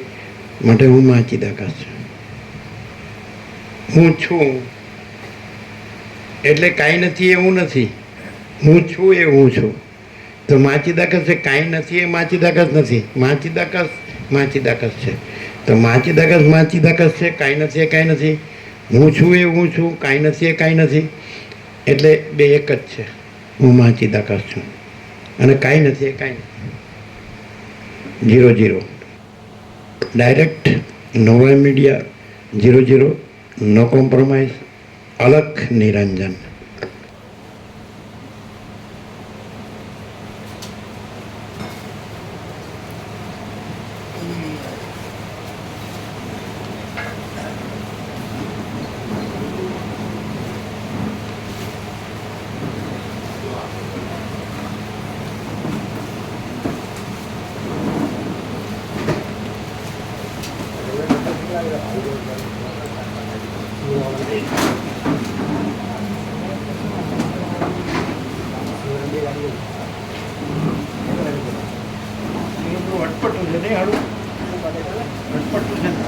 માટે હું માચીદાકસ છું. હું છું એટલે કાંઈ નથી એ હું નથી, હું છું એ હું છું. તો માચીદાકસ એ કાંઈ નથી એ માચીદાકસ નથી, માચીદાકસ છે. તો માચીદાકસ છે, કાંઈ નથી એ કાંઈ નથી, હું છું એ હું છું, કાંઈ નથી એ કાંઈ નથી, એટલે બે એક જ છે. હું માચીદાકસ છું અને કાંઈ નથી એ કાંઈ નથી. 0-0 direct nova media 0-0 no compromise. અલખ નિરંજન. અટપટું છે નહીં હાડું અટપટું છે ને?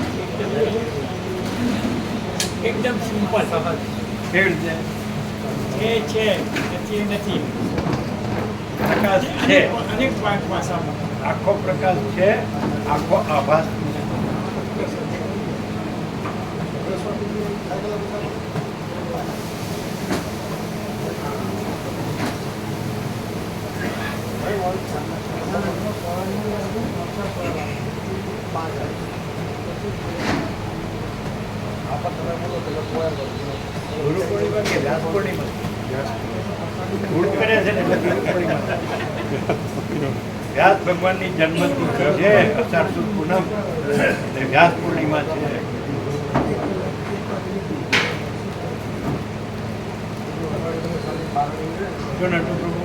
એકદમ સિમ્પલ કેવી રીતે? એ છે નથી નથી પ્રકાશ છે, અનેક ભાષામાં આખો પ્રકાશ છે, આખો આભાસ છે. ગુરુ પૂર્ણિમા કે વ્યાસ પૂર્ણિમા? ગુરુ કરે છે ને એટલે ગુરુ પૂર્ણિમા. વ્યાસ ભગવાનની જન્મતિથિ છે, અષાઢ સુદ પૂનમ, એટલે વ્યાસ પૂર્ણિમા છે. જો નટુ પ્રભુ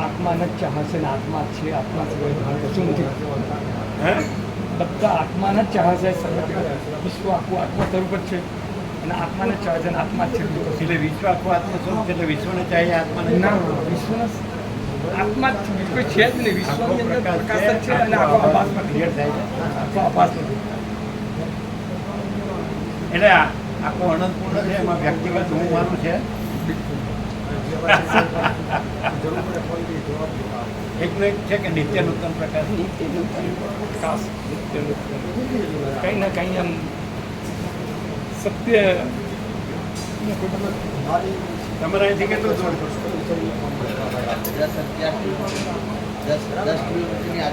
આત્માને જ ચાહશે ને આત્મા જ છે, આત્મા સિવાય કશું નથી. હે બધા આત્માને જ ચાહશે, વિશ્વ આખું આત્મા સ્વરૂપ જ છે અને આત્માને જ ચાહશે ને આત્મા જ છે. બીજું કશું એટલે વિશ્વ આખું આત્મ સ્વરૂપ છે, એટલે વિશ્વને ચાહીએ આત્માને ના, વિશ્વનો આત્મા જ છે, બીજું કોઈ છે જ નહીં. આખો વિશ્વની અંદર પ્રકાશ પ્રકાશ જ છે અને આખો આખો આભાસ આભાસ ક્લિયર નથી. થાય છે. આખો આભાસ નથી. એટલે આખું અનંતપૂર્ણ છે, એમાં વ્યક્તિગત હું માનું છે. એકનો એક છે કે નિત્ય નૂતન પ્રકાશ. પ્રકાશ કંઈ ના કંઈ આમ સત્ય તમારે અહીંથી કેટલું દૂર?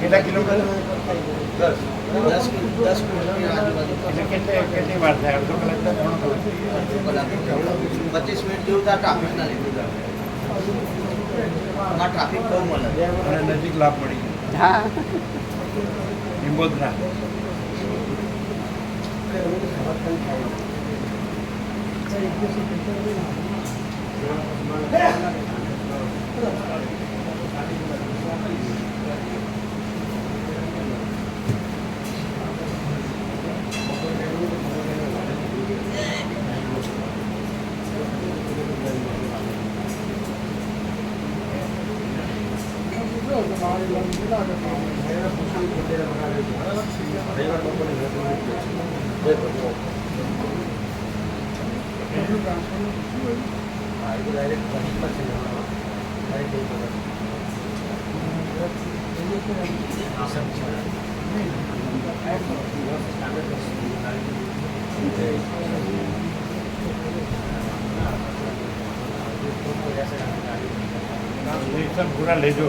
કેટલા કિલોમીટર? એટલે કેટલી વાર થાય? અડધો કલાક થાય? પોણો કલાક? 25 મિનિટ જેવું થાય ટ્રાફિકના લીધે. ટ્રાફિક બહુ મળે. અને નજીક લાભ મળી ગયો. હા લીંબોદરા. ઇન્જેક્શન પૂરા લેજો.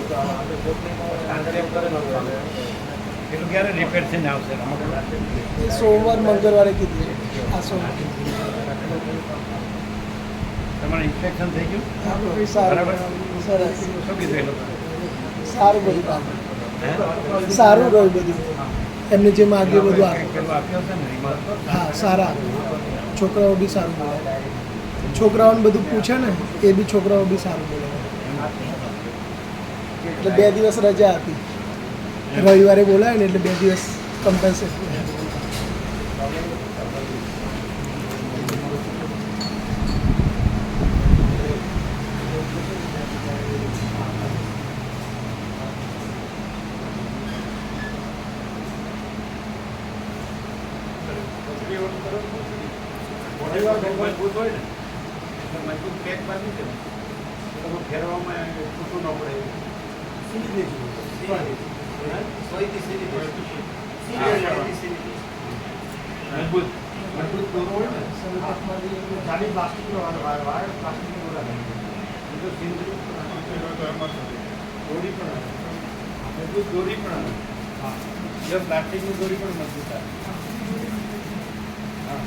એટલું ક્યારે રિપેર થઈને આવશે? સોમવાર મંગળવારે કીધું આ સોમવાર. તમારે ઇન્સ્પેક્શન થઈ ગયું? સારું બરાબર. સરસ શું કીધું એ લોકો? સારું બધું સારું રહ્યું બધું એમને જે માગ્યું બધું આપ્યું. પેલું આપ્યો છે ને રિમાર્ક? હા સારા છોકરાઓ બી સારું બોલે, છોકરાઓને બધું પૂછે ને એ બી છોકરાઓ બી સારું બોલે. એટલે 2 દિવસ રજા આપી, રવિવારે બોલાય ને એટલે 2 દિવસ કમ્પલસરી. ઘણીવાર બહુ મજબૂત હોય ને એટલે મજબૂત પેક બાંધી દે તો ફેરવામાં છૂટું ન પડે સોયથી સીધી મજબૂત મજબૂત દોરો હોય ને ખાલી પ્લાસ્ટિકનો વાયર પ્લાસ્ટિકનો દોરા નહીં તો સિંદૂર દોરી પણ આવે મજબૂત દોરી પણ આવે હા પ્લાસ્ટિકની દોરી પણ મજબૂત આવે હા